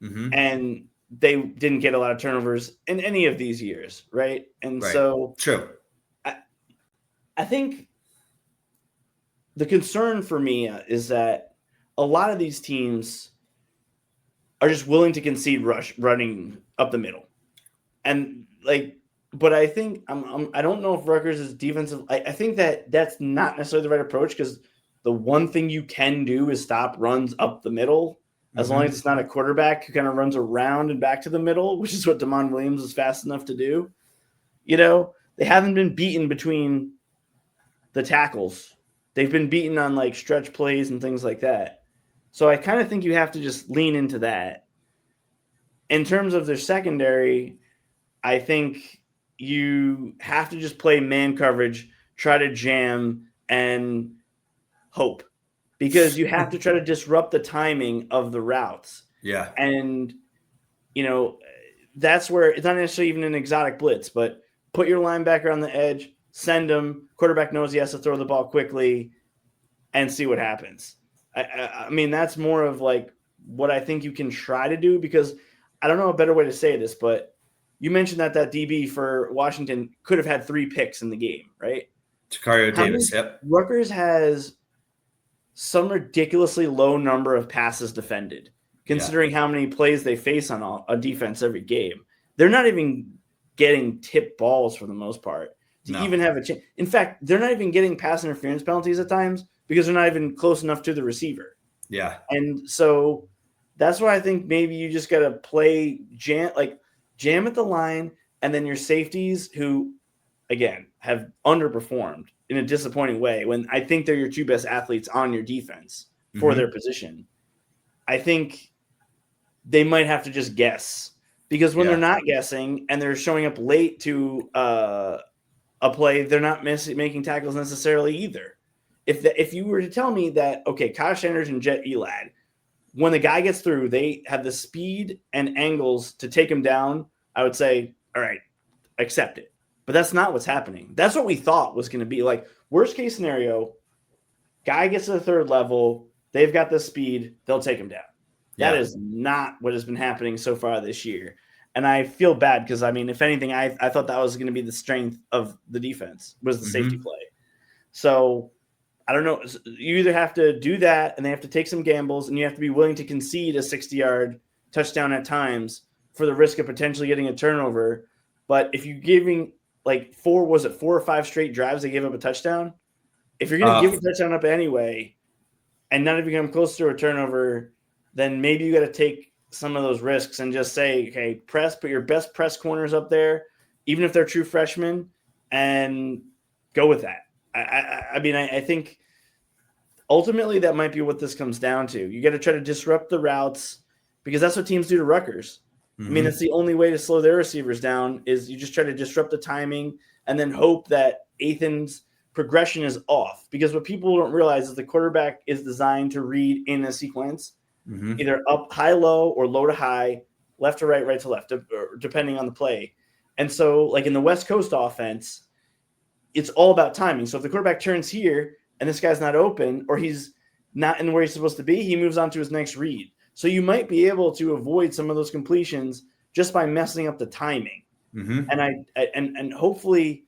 Mm-hmm. And they didn't get a lot of turnovers in any of these years, right? And so true. I think the concern for me is that a lot of these teams are just willing to concede running up the middle. And like, but I think I don't know if Rutgers is defensive. I think that's not necessarily the right approach, because the one thing you can do is stop runs up the middle, as long as it's not a quarterback who kind of runs around and back to the middle, which is what Damon Williams is fast enough to do. They haven't been beaten between the tackles. They've been beaten on like stretch plays and things like that. So I kind of think you have to just lean into that. In terms of their secondary, I think you have to just play man coverage, try to jam, and hope, because you have to try to disrupt the timing of the routes. Yeah. And, that's where it's not necessarily even an exotic blitz, but put your linebacker on the edge, send him. Quarterback knows he has to throw the ball quickly and see what happens. I mean, that's more of like what I think you can try to do, because I don't know a better way to say this, but you mentioned that DB for Washington could have had 3 picks in the game, right? Takario Davis, yep. Rutgers has some ridiculously low number of passes defended, considering how many plays they face on a defense every game. They're not even getting tipped balls for the most part to even have a chance. In fact, they're not even getting pass interference penalties at times because they're not even close enough to the receiver. Yeah. And so that's why I think maybe you just got to play jam at the line, and then your safeties, who, again, have underperformed in a disappointing way when I think they're your 2 best athletes on your defense for their position. I think they might have to just guess, because when they're not guessing and they're showing up late to a play, they're not making tackles necessarily either. If you were to tell me that, okay, Kyle Sanders and Jet Elad, when the guy gets through, they have the speed and angles to take him down, I would say, all right, accept it. But that's not what's happening. That's what we thought was going to be. Like, worst case scenario, guy gets to the 3rd level, they've got the speed, they'll take him down. That is not what has been happening so far this year. And I feel bad, because, I mean, if anything, I thought that was going to be the strength of the defense, was the safety play. So I don't know. You either have to do that, and they have to take some gambles, and you have to be willing to concede a 60-yard touchdown at times for the risk of potentially getting a turnover. But if you're giving like 4 or 5 straight drives, they gave up a touchdown. If you're going to give a touchdown up anyway, and none of you come close to a turnover, then maybe you got to take some of those risks and just say, okay, put your best press corners up there, even if they're true freshmen, and go with that. I mean, I think ultimately that might be what this comes down to. You got to try to disrupt the routes, because that's what teams do to Rutgers. I mean, it's the only way to slow their receivers down, is you just try to disrupt the timing and then hope that Ethan's progression is off. Because what people don't realize is the quarterback is designed to read in a sequence, either up, high, low, or low to high, left to right, right to left, depending on the play. And so, like in the West Coast offense, it's all about timing. So if the quarterback turns here and this guy's not open, or he's not in where he's supposed to be, he moves on to his next read. So you might be able to avoid some of those completions just by messing up the timing. And hopefully,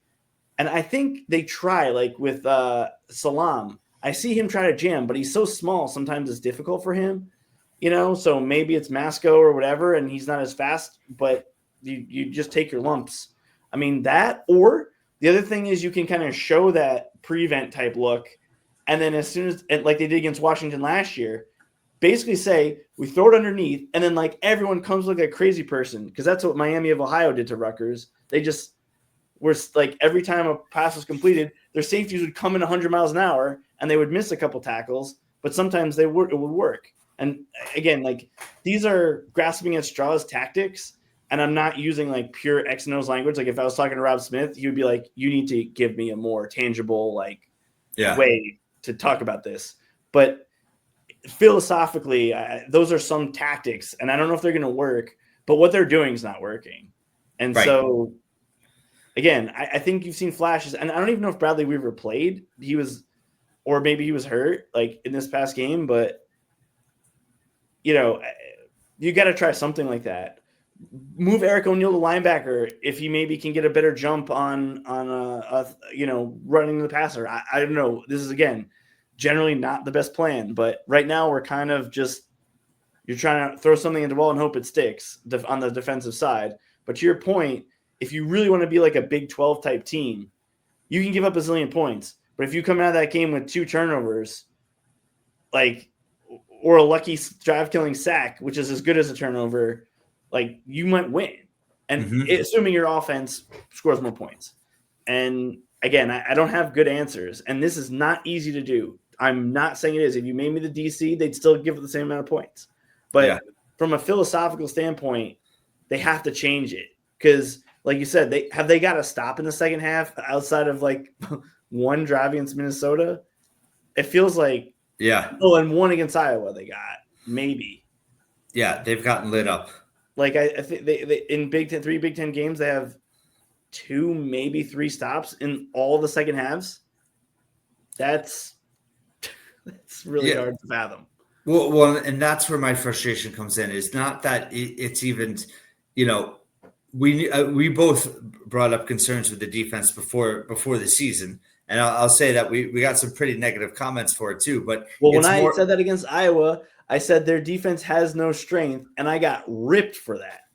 and I think they try, like with Salam. I see him try to jam, but he's so small, sometimes it's difficult for him, so maybe it's Masco or whatever, and he's not as fast, but you just take your lumps. I mean, that, or the other thing is you can kind of show that prevent type look, and then as soon as, like they did against Washington last year, basically say, we throw it underneath, and then like everyone comes like a crazy person, because that's what Miami of Ohio did to Rutgers. They just were like, every time a pass was completed, their safeties would come in 100 miles an hour, and they would miss a couple tackles, but sometimes it would work. And again, like, these are grasping at straws tactics, and I'm not using like pure X and O's language. Like if I was talking to Rob Smith, he would be like, you need to give me a more tangible way to talk about this. But philosophically, those are some tactics, and I don't know if they're going to work, but what they're doing is not working. And so, again, I think you've seen flashes, and I don't even know if Bradley Weaver played. Or maybe he was hurt like in this past game, but you got to try something like that. Move Eric O'Neal to linebacker if he maybe can get a better jump on running the passer. I don't know. This is, again, generally not the best plan, but right now we're kind of just, you're trying to throw something at the wall and hope it sticks on the defensive side. But to your point, if you really want to be like a Big 12 type team, you can give up a zillion points. But if you come out of that game with 2 turnovers, like, or a lucky drive-killing sack, which is as good as a turnover, like, you might win. And assuming your offense scores more points. And again, I don't have good answers. And this is not easy to do. I'm not saying it is. If you made me the DC, they'd still give it the same amount of points. But from a philosophical standpoint, they have to change it. Because, like you said, they got to stop in the second half outside of like one drive against Minnesota. It feels like, and one against Iowa they got, maybe. Yeah, they've gotten lit up. Like I think they in three Big Ten games, they have 2, maybe 3 stops in all the second halves. That's really hard to fathom. Well, and that's where my frustration comes in. It's not that it's even, we both brought up concerns with the defense before the season, and I'll say that we got some pretty negative comments for it too. But when I said that against Iowa, I said their defense has no strength, and I got ripped for that.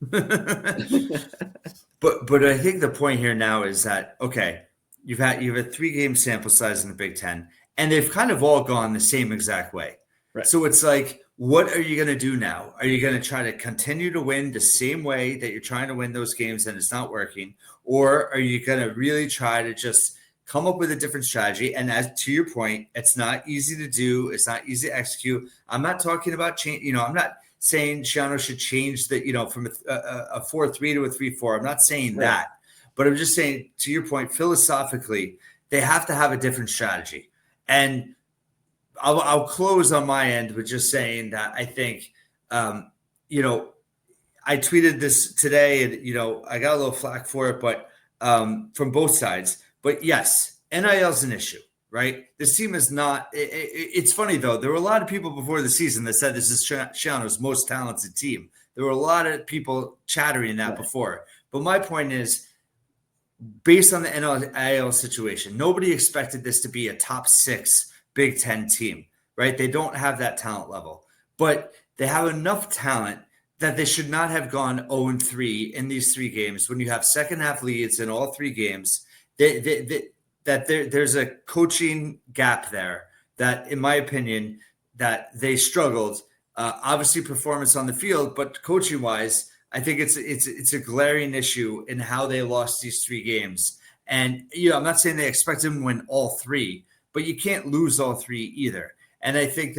But I think the point here now is that, okay, you have a 3-game sample size in the Big Ten, and they've kind of all gone the same exact way. Right. So it's like, what are you going to do now? Are you going to try to continue to win the same way that you're trying to win those games and it's not working? Or are you going to really try to just come up with a different strategy? And as to your point, it's not easy to do. It's not easy to execute. I'm not talking about change. I'm not saying Schiano should change from a 4-3 to a 3-4. I'm not saying that, but I'm just saying, to your point, philosophically, they have to have a different strategy. And I'll close on my end with just saying that I think, I tweeted this today, and I got a little flack for it, but from both sides. But yes, NIL is an issue. Right? This team is not – it's funny, though. There were a lot of people before the season that said this is Schiano's most talented team. There were a lot of people chattering that before. But my point is, based on the NIL situation, nobody expected this to be a top 6 Big Ten team, right? They don't have that talent level. But they have enough talent that they should not have gone 0-3 in these 3 games. When you have second-half leads in all 3 games, there's a coaching gap there that, in my opinion, that they struggled. Obviously, performance on the field, but coaching-wise, I think it's a glaring issue in how they lost these 3 games. And I'm not saying they expect them to win all 3, but you can't lose all 3 either. And I think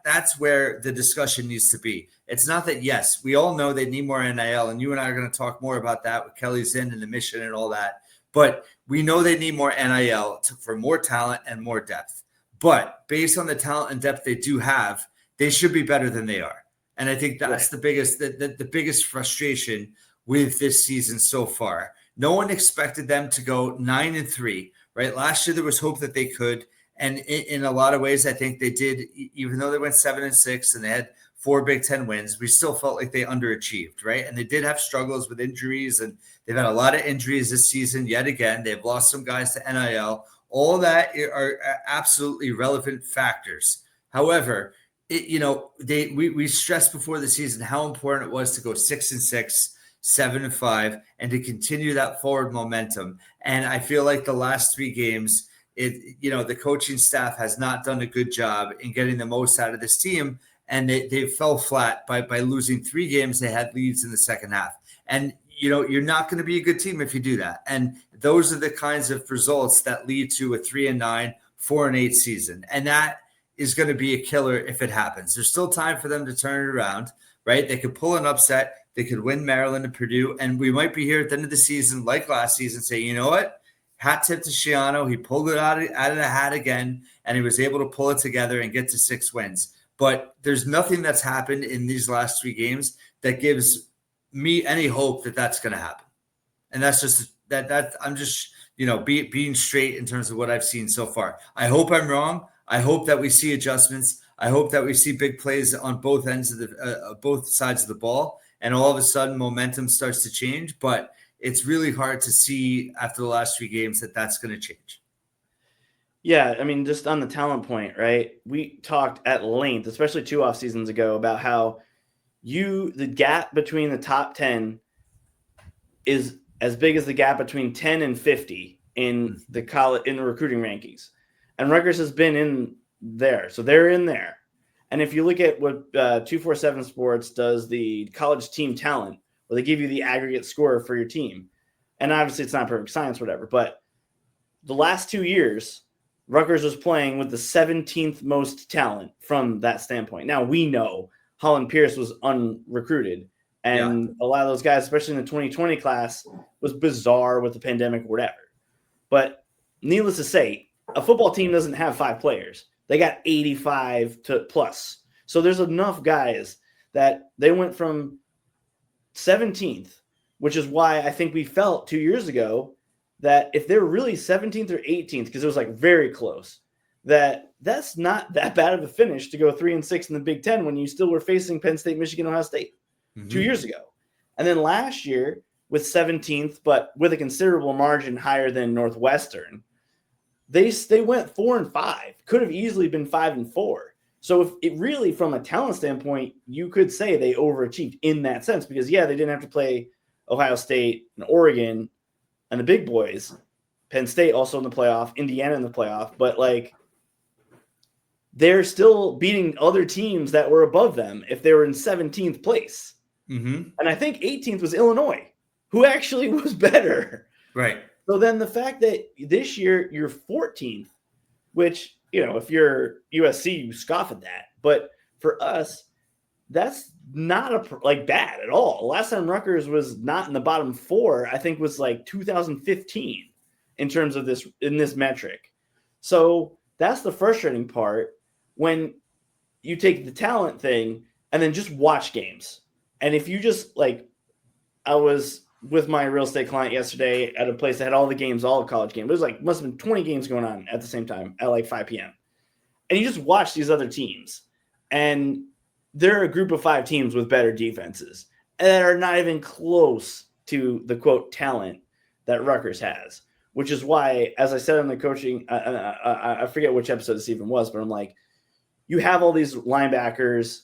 that's where the discussion needs to be. It's not that, yes, we all know they need more NIL, and you and I are going to talk more about that with Kelly's in and the mission and all that. But we know they need more NIL for more talent and more depth. But based on the talent and depth they do have, they should be better than they are. And I think that's the biggest frustration with this season so far. No one expected them to go 9-3, right? Last year there was hope that they could. And in a lot of ways, I think they did, even though they went 7-6 and they had 4 Big Ten wins, we still felt like they underachieved, right? And they did have struggles with injuries, and they've had a lot of injuries this season yet again. They've lost some guys to NIL. All that are absolutely relevant factors. However, we stressed before the season how important it was to go 6-6, 7-5, and to continue that forward momentum. And I feel like the last 3 games, the coaching staff has not done a good job in getting the most out of this team. And they fell flat by losing 3 games. They had leads in the second half. And, you're not going to be a good team if you do that. And those are the kinds of results that lead to a 3-9, 4-8 season. And that is going to be a killer if it happens. There's still time for them to turn it around, right? They could pull an upset. They could win Maryland and Purdue. And we might be here at the end of the season, like last season, say, you know what? Hat tip to Schiano. He pulled it out of the hat again, and he was able to pull it together and get to 6 wins. But there's nothing that's happened in these last 3 games that gives me any hope that that's going to happen. And that's just that I'm just, being straight in terms of what I've seen so far. I hope I'm wrong. I hope that we see adjustments. I hope that we see big plays on both ends of both sides of the ball, and all of a sudden momentum starts to change. But it's really hard to see after the last 3 games that that's going to change. Yeah, I mean, just on the talent point, right? We talked at length, especially 2 off seasons ago, about how the gap between the top 10 is as big as the gap between 10 and 50 in the recruiting rankings. And Rutgers has been in there. So they're in there. And if you look at what 247 Sports does, the college team talent, where they give you the aggregate score for your team. And obviously it's not perfect science, whatever. But the last 2 years, Rutgers was playing with the 17th most talent from that standpoint. Now, we know Holland Pierce was unrecruited. And a lot of those guys, especially in the 2020 class, was bizarre with the pandemic or whatever. But needless to say, a football team doesn't have 5 players. They got 85 to plus. So there's enough guys that they went from 17th, which is why I think we felt 2 years ago that if they're really 17th or 18th, because it was like very close, that's not that bad of a finish to go 3-6 in the Big Ten when you still were facing Penn State, Michigan, Ohio State 2 years ago. And then last year with 17th, but with a considerable margin higher than Northwestern, they went 4-5, could have easily been 5-4. So if it really, from a talent standpoint, you could say they overachieved in that sense because, they didn't have to play Ohio State and Oregon and the big boys, Penn State also in the playoff, Indiana in the playoff, but like they're still beating other teams that were above them if they were in 17th place. And I think 18th was Illinois, who actually was better. Right. So then the fact that this year you're 14th, which, if you're USC, you scoff at that. But for us, that's not bad at all. Last time Rutgers was not in the bottom 4, I think was like 2015 in terms of this metric. So that's the frustrating part when you take the talent thing and then just watch games. And if you just I was with my real estate client yesterday at a place that had all the games, all the college games. It was must have been 20 games going on at the same time at 5 p.m. And you just watch these other teams and they're a group of 5 teams with better defenses that are not even close to the quote talent that Rutgers has, which is why, as I said on the coaching, I forget which episode this even was, but I'm like, you have all these linebackers,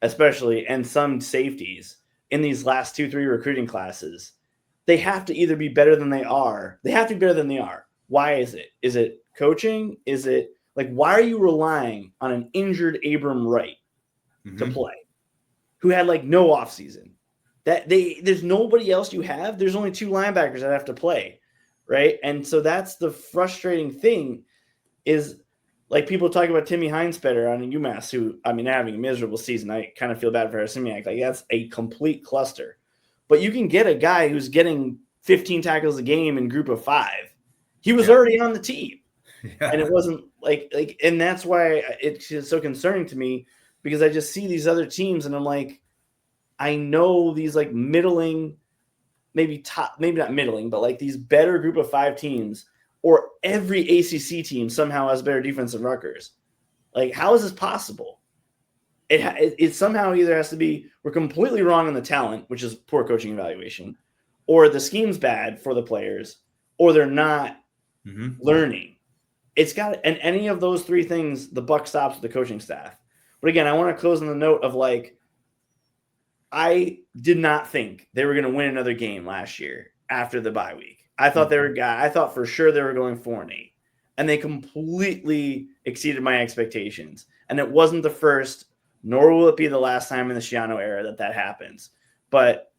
especially, and some safeties in these last 2-3 recruiting classes. They have to either be better than they are. They have to be better than they are. Why is it? Is it coaching? Is it why are you relying on an injured Abram Wright to play, who had no offseason? There's nobody else you have. There's only 2 linebackers that have to play, right? And so that's the frustrating thing is people talk about Timmy Heinspetter on UMass, who, having a miserable season. I kind of feel bad for Simiak. That's a complete cluster. But you can get a guy who's getting 15 tackles a game in group of 5. He was already on the team. And it wasn't and that's why it's so concerning to me because I just see these other teams and I'm like, I know these middling, maybe not middling, but these better group of 5 teams, or every ACC team somehow has better defense than Rutgers. How is this possible? It somehow either has to be we're completely wrong on the talent, which is poor coaching evaluation, or the scheme's bad for the players, or they're not learning. It's got, and any of those 3 things, the buck stops with the coaching staff. But again, I want to close on the note of I did not think they were going to win another game last year after the bye week. I thought I thought for sure they were going 4-8, and they completely exceeded my expectations. And it wasn't the first, nor will it be the last time in the Schiano era that happens. But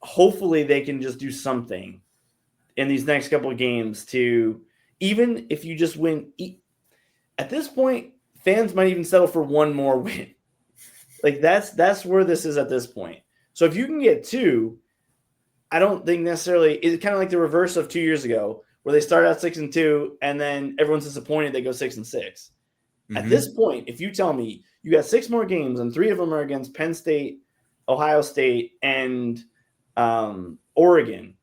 hopefully they can just do something in these next couple of games to, even if you just win, at this point, fans might even settle for one more win. That's where this is at this point. So if you can get 2, I don't think necessarily it's kind of like the reverse of 2 years ago where they start out 6-2 and then everyone's disappointed they go 6-6. At this point, if you tell me you got 6 more games and 3 of them are against Penn State, Ohio State, and Oregon,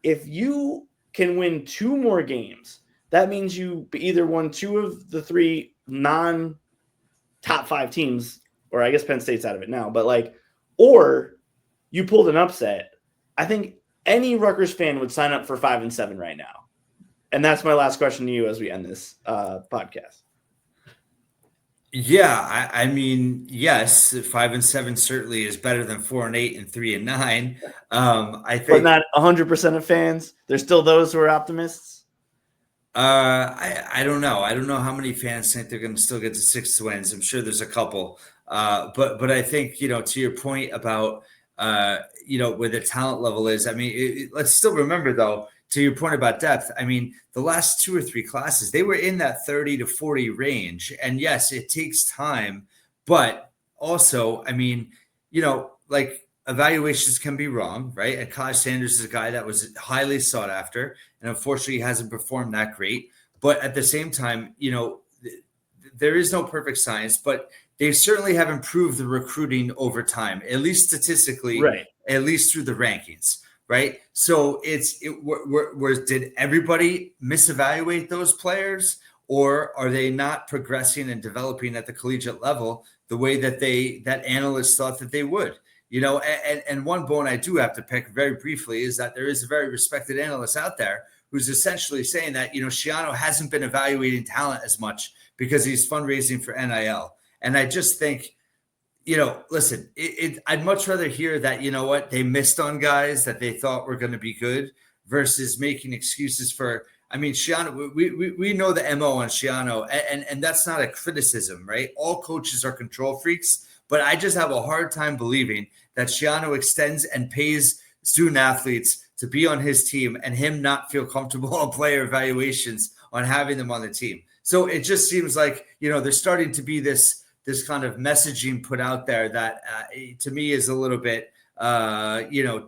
if you can win 2 more games, that means you either won 2 of the 3 non-top 5 teams, or I guess Penn State's out of it now, but or you pulled an upset. I think any Rutgers fan would sign up for 5-7 right now. And that's my last question to you as we end this podcast. Yeah, I mean, yes, 5-7 certainly is better than 4-8 and 3-9. I But think not 100% of fans. There's still those who are optimists. I don't know. I don't know how many fans think they're going to still get to 6 wins. I'm sure there's a couple. But I think, to your point about where the talent level is. I mean, let's still remember though, to your point about depth. I mean, the last 2 or 3 classes they were in that 30 to 40 range, and yes, it takes time, but also, I mean, like evaluations can be wrong, right? And Kai Sanders is a guy that was highly sought after and unfortunately hasn't performed that great. But at the same time, there is no perfect science, but they certainly have improved the recruiting over time, at least statistically, Right. at least through the rankings, right? So did everybody misevaluate those players, or are they not progressing and developing at the collegiate level the way that analysts thought that they would? And one bone I do have to pick very briefly is that there is a very respected analyst out there who's essentially saying that, Schiano hasn't been evaluating talent as much because he's fundraising for NIL. And I just think, listen, I'd much rather hear that, what, they missed on guys that they thought were going to be good versus making excuses for, I mean, Schiano, we know the MO on Schiano, and that's not a criticism, right? All coaches are control freaks, but I just have a hard time believing that Schiano extends and pays student athletes to be on his team and him not feel comfortable on player evaluations on having them on the team. So it just seems like, there's starting to be this kind of messaging put out there that to me is a little bit,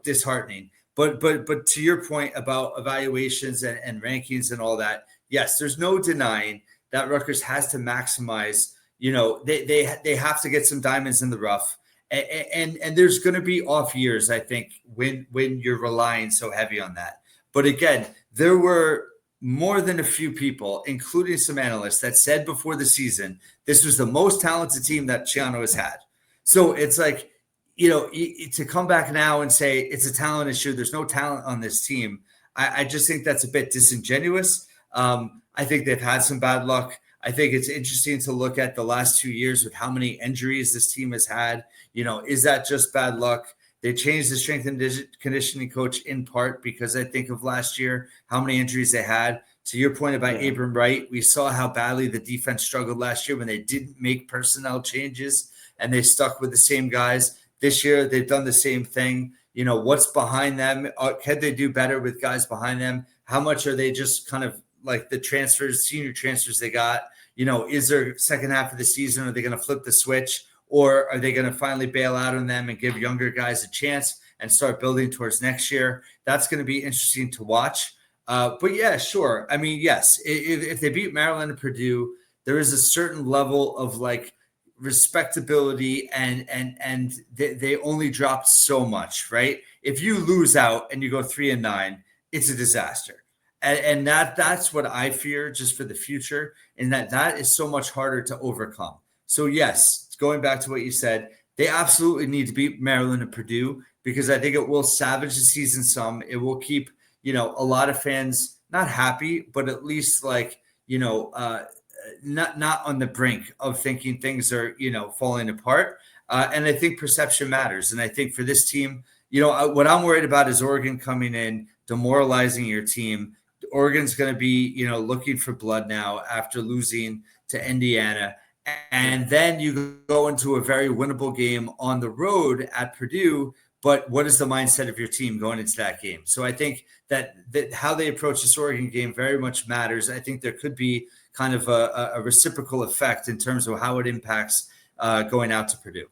disheartening. But to your point about evaluations and rankings and all that, yes, there's no denying that Rutgers has to maximize. They have to get some diamonds in the rough, and there's going to be off years, I think, when you're relying so heavy on that. But again, there were more than a few people, including some analysts, that said before the season this was the most talented team that Schiano has had. So it's like, to come back now and say it's a talent issue, there's no talent on this team, I just think that's a bit disingenuous. I think they've had some bad luck. I think it's interesting to look at the last 2 years with how many injuries this team has had. Is that just bad luck? They changed the strength and conditioning coach in part because I think of last year, how many injuries they had. To your point about Abram Wright, we saw how badly the defense struggled last year when they didn't make personnel changes and they stuck with the same guys. This year, they've done the same thing. What's behind them? Can they do better with guys behind them? How much are they just kind of like the senior transfers they got? Is there second half of the season, are they going to flip the switch? Or are they going to finally bail out on them and give younger guys a chance and start building towards next year? That's going to be interesting to watch. But yeah, sure. I mean, yes, if they beat Maryland and Purdue, there is a certain level of like respectability and they only dropped so much, right? If you lose out and you go 3-9, it's a disaster. And that's what I fear just for the future, and that is so much harder to overcome. So yes, going back to what you said, they absolutely need to beat Maryland and Purdue because I think it will savage the season some. It will keep, a lot of fans not happy, but at least like, not on the brink of thinking things are, falling apart. And I think perception matters. And I think for this team, what I'm worried about is Oregon coming in, demoralizing your team. Oregon's going to be, looking for blood now after losing to Indiana. And then you go into a very winnable game on the road at Purdue. But what is the mindset of your team going into that game? So I think that how they approach this Oregon game very much matters. I think there could be kind of a reciprocal effect in terms of how it impacts going out to Purdue.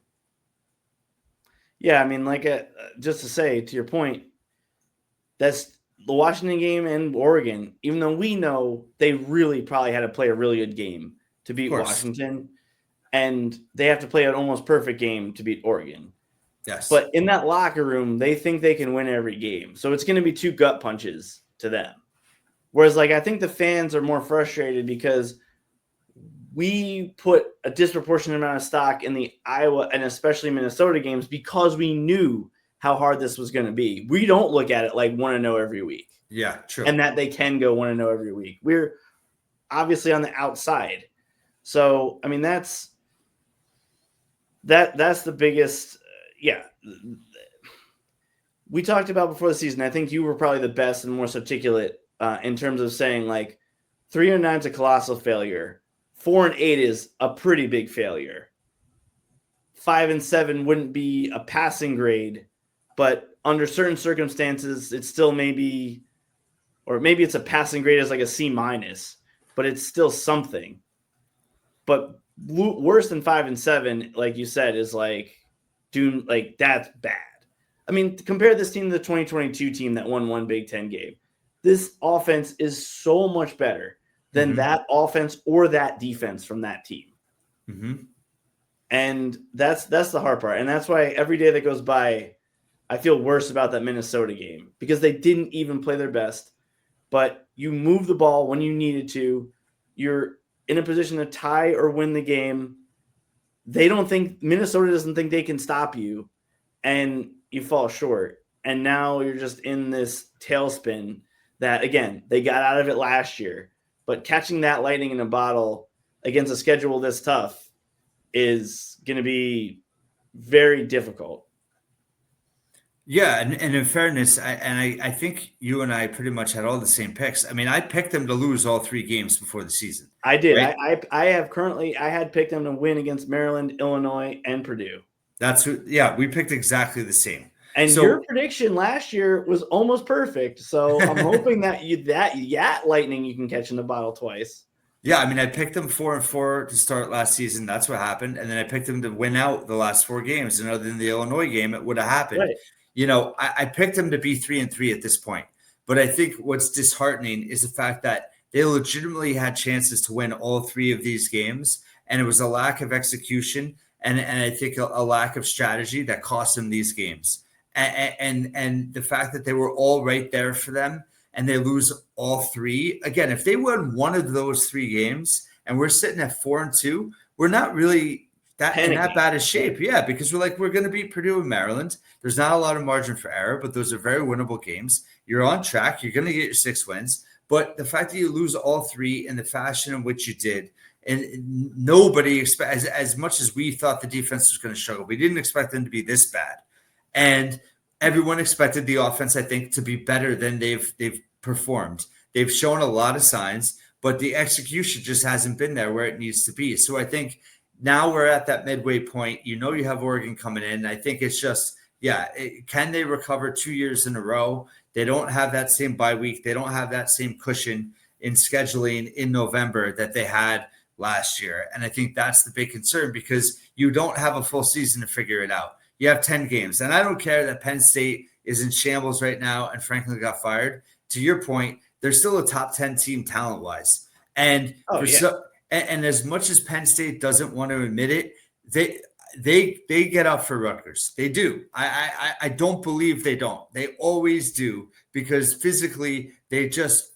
Yeah, I mean, just to say, to your point, that's the Washington game and Oregon, even though we know they really probably had to play a really good game to beat Washington, and they have to play an almost perfect game to beat Oregon. Yes. But in that locker room, they think they can win every game. So it's going to be two gut punches to them. Whereas, I think the fans are more frustrated because we put a disproportionate amount of stock in the Iowa and especially Minnesota games because we knew how hard this was going to be. We don't look at it like 1-0 every week. Yeah, true. And that they can go 1-0 every week. We're obviously on the outside. So, I mean, that's That's the biggest. Yeah, we talked about before the season. I think you were probably the best and most articulate in terms of saying like 3-9 is a colossal failure. 4-8 is a pretty big failure. 5-7 wouldn't be a passing grade, but under certain circumstances, it's still maybe, or maybe it's a passing grade as like a C-, but it's still something. But worse than 5-7, like you said, is like, dude, like that's bad. I mean, compare this team to the 2022 team that won one Big Ten game. This offense is so much better than that offense or that defense from that team. Mm-hmm. And that's the hard part. And that's why every day that goes by, I feel worse about that Minnesota game because they didn't even play their best. But you move the ball when you needed to. You're in a position to tie or win the game. Minnesota doesn't think they can stop you, and you fall short. And now you're just in this tailspin that, again, they got out of it last year. But catching that lightning in a bottle against a schedule this tough is going to be very difficult. Yeah, and in fairness, I think you and I pretty much had all the same picks. I mean, I picked them to lose all 3 games before the season. I did. Right? I had picked them to win against Maryland, Illinois, and Purdue. We picked exactly the same. And your prediction last year was almost perfect. So I'm hoping that lightning you can catch in the bottle twice. Yeah, I mean, I picked them 4-4 to start last season. That's what happened, and then I picked them to win out the last 4 games. And other than the Illinois game, it would have happened. Right. You know, I picked them to be 3-3 at this point. But I think what's disheartening is the fact that they legitimately had chances to win all 3 of these games, and it was a lack of execution and I think a lack of strategy that cost them these games. And the fact that they were all right there for them and they lose all 3. Again, if they win one of those 3 games and we're sitting at 4-2, we're not really in that bad a shape. Yeah, because we're going to beat Purdue and Maryland. There's not a lot of margin for error, but those are very winnable games. You're on track. You're going to get your 6 wins. But the fact that you lose all 3 in the fashion in which you did, and nobody expect as much as we thought the defense was going to struggle, we didn't expect them to be this bad. And everyone expected the offense, I think, to be better than they've performed. They've shown a lot of signs, but the execution just hasn't been there where it needs to be. So I think now we're at that midway point. You know, you have Oregon coming in. I think it's just, can they recover 2 years in a row? They don't have that same bye week. They don't have that same cushion in scheduling in November that they had last year. And I think that's the big concern because you don't have a full season to figure it out. You have 10 games. And I don't care that Penn State is in shambles right now and Franklin got fired. To your point, they're still a top 10 team talent-wise. And and as much as Penn State doesn't want to admit it, they get up for Rutgers. They do. I don't believe they don't. They always do because physically they just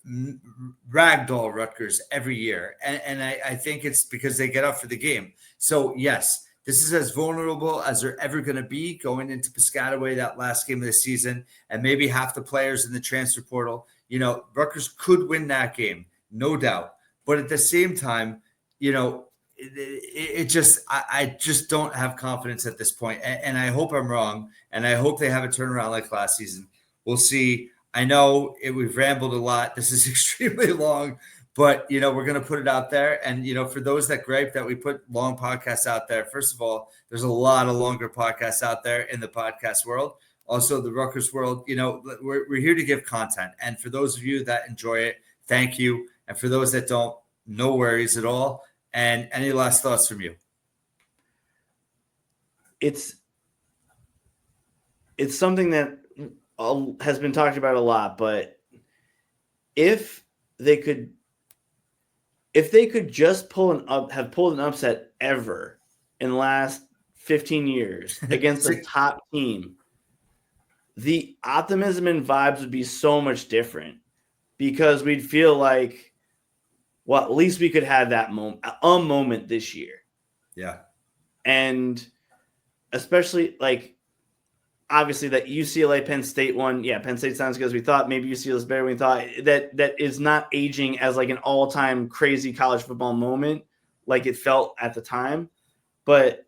ragdoll Rutgers every year. And I think it's because they get up for the game. So, yes, this is as vulnerable as they're ever going to be going into Piscataway that last game of the season and maybe half the players in the transfer portal. You know, Rutgers could win that game, no doubt. But at the same time, you know, I just don't have confidence at this point. And I hope I'm wrong. And I hope they have a turnaround like last season. We'll see. I know we've rambled a lot. This is extremely long, but, you know, we're going to put it out there. And, you know, for those that gripe that we put long podcasts out there, first of all, there's a lot of longer podcasts out there in the podcast world. Also, the Rutgers world, you know, we're here to give content. And for those of you that enjoy it, thank you. And for those that don't, no worries at all. And any last thoughts from you? It's something that has been talked about a lot, but if they could just have pulled an upset ever in the last 15 years against a top team, the optimism and vibes would be so much different because we'd feel like, well, at least we could have that moment this year. Yeah. And especially like, obviously that UCLA Penn State one. Yeah. Penn State sounds good as we thought. Maybe UCLA is better than we thought. That is not aging as like an all-time crazy college football moment like it felt at the time. But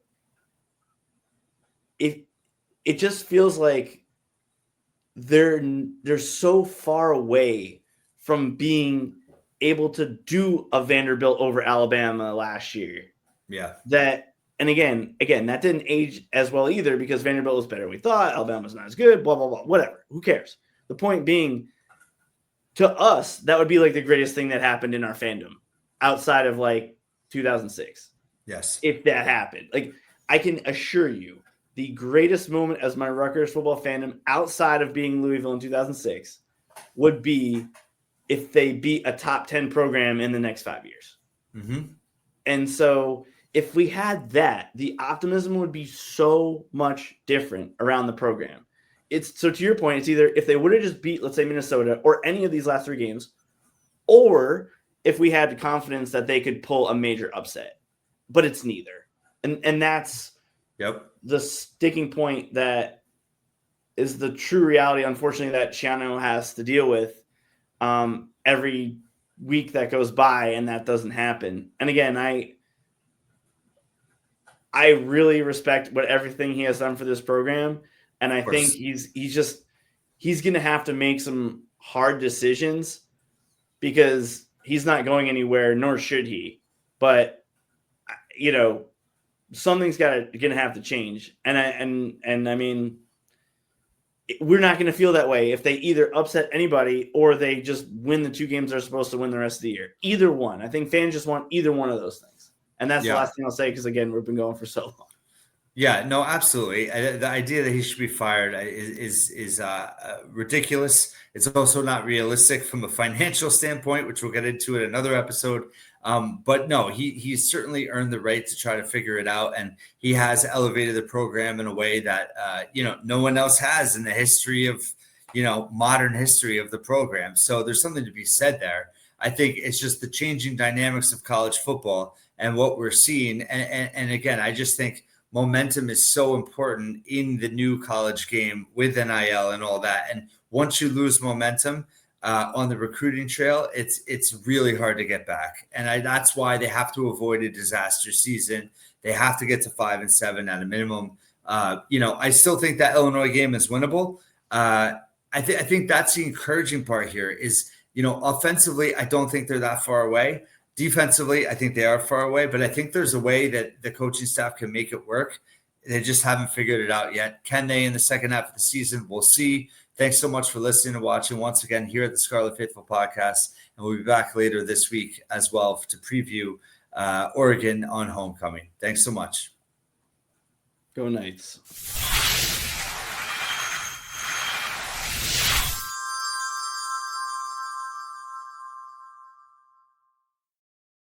it just feels like they're so far away from being able to do a Vanderbilt over Alabama last year. Yeah. And again, that didn't age as well either because Vanderbilt was better than we thought. Alabama's not as good, blah, blah, blah, whatever. Who cares? The point being, to us, that would be like the greatest thing that happened in our fandom outside of like 2006. Yes. If that happened. Like, I can assure you, the greatest moment as my Rutgers football fandom outside of being Louisville in 2006 would be if they beat a top 10 program in the next 5 years. Mm-hmm. And so if we had that, the optimism would be so much different around the program. So to your point, it's either if they would have just beat, let's say, Minnesota or any of these last 3 games, or if we had the confidence that they could pull a major upset. But it's neither. And that's the sticking point that is the true reality, unfortunately, that Shiano has to deal with every week that goes by, and that doesn't happen. And again, I really respect everything he has done for this program, and I think he's going to have to make some hard decisions because he's not going anywhere, nor should he. But something's going to have to change, and I mean, we're not going to feel that way if they either upset anybody or they just win the 2 games they're supposed to win the rest of the year. Either one. I think fans just want either one of those things. And that's the last thing I'll say because, again, we've been going for so long. Yeah, no, absolutely. The idea that he should be fired is ridiculous. It's also not realistic from a financial standpoint, which we'll get into in another episode. But no, he's certainly earned the right to try to figure it out, and he has elevated the program in a way that no one else has in the history of modern history of the program. So there's something to be said there. I think it's just the changing dynamics of college football and what we're seeing. And again, I just think momentum is so important in the new college game with NIL and all that. And once you lose momentum on the recruiting trail, it's really hard to get back. And that's why they have to avoid a disaster season. They have to get to 5-7 at a minimum. I still think that Illinois game is winnable. I think that's the encouraging part here is, offensively, I don't think they're that far away. Defensively, I think they are far away, but I think there's a way that the coaching staff can make it work. They just haven't figured it out yet. Can they in the second half of the season? We'll see. Thanks so much for listening and watching once again here at the Scarlet Faithful podcast. And we'll be back later this week as well to preview Oregon on homecoming. Thanks so much. Go Knights.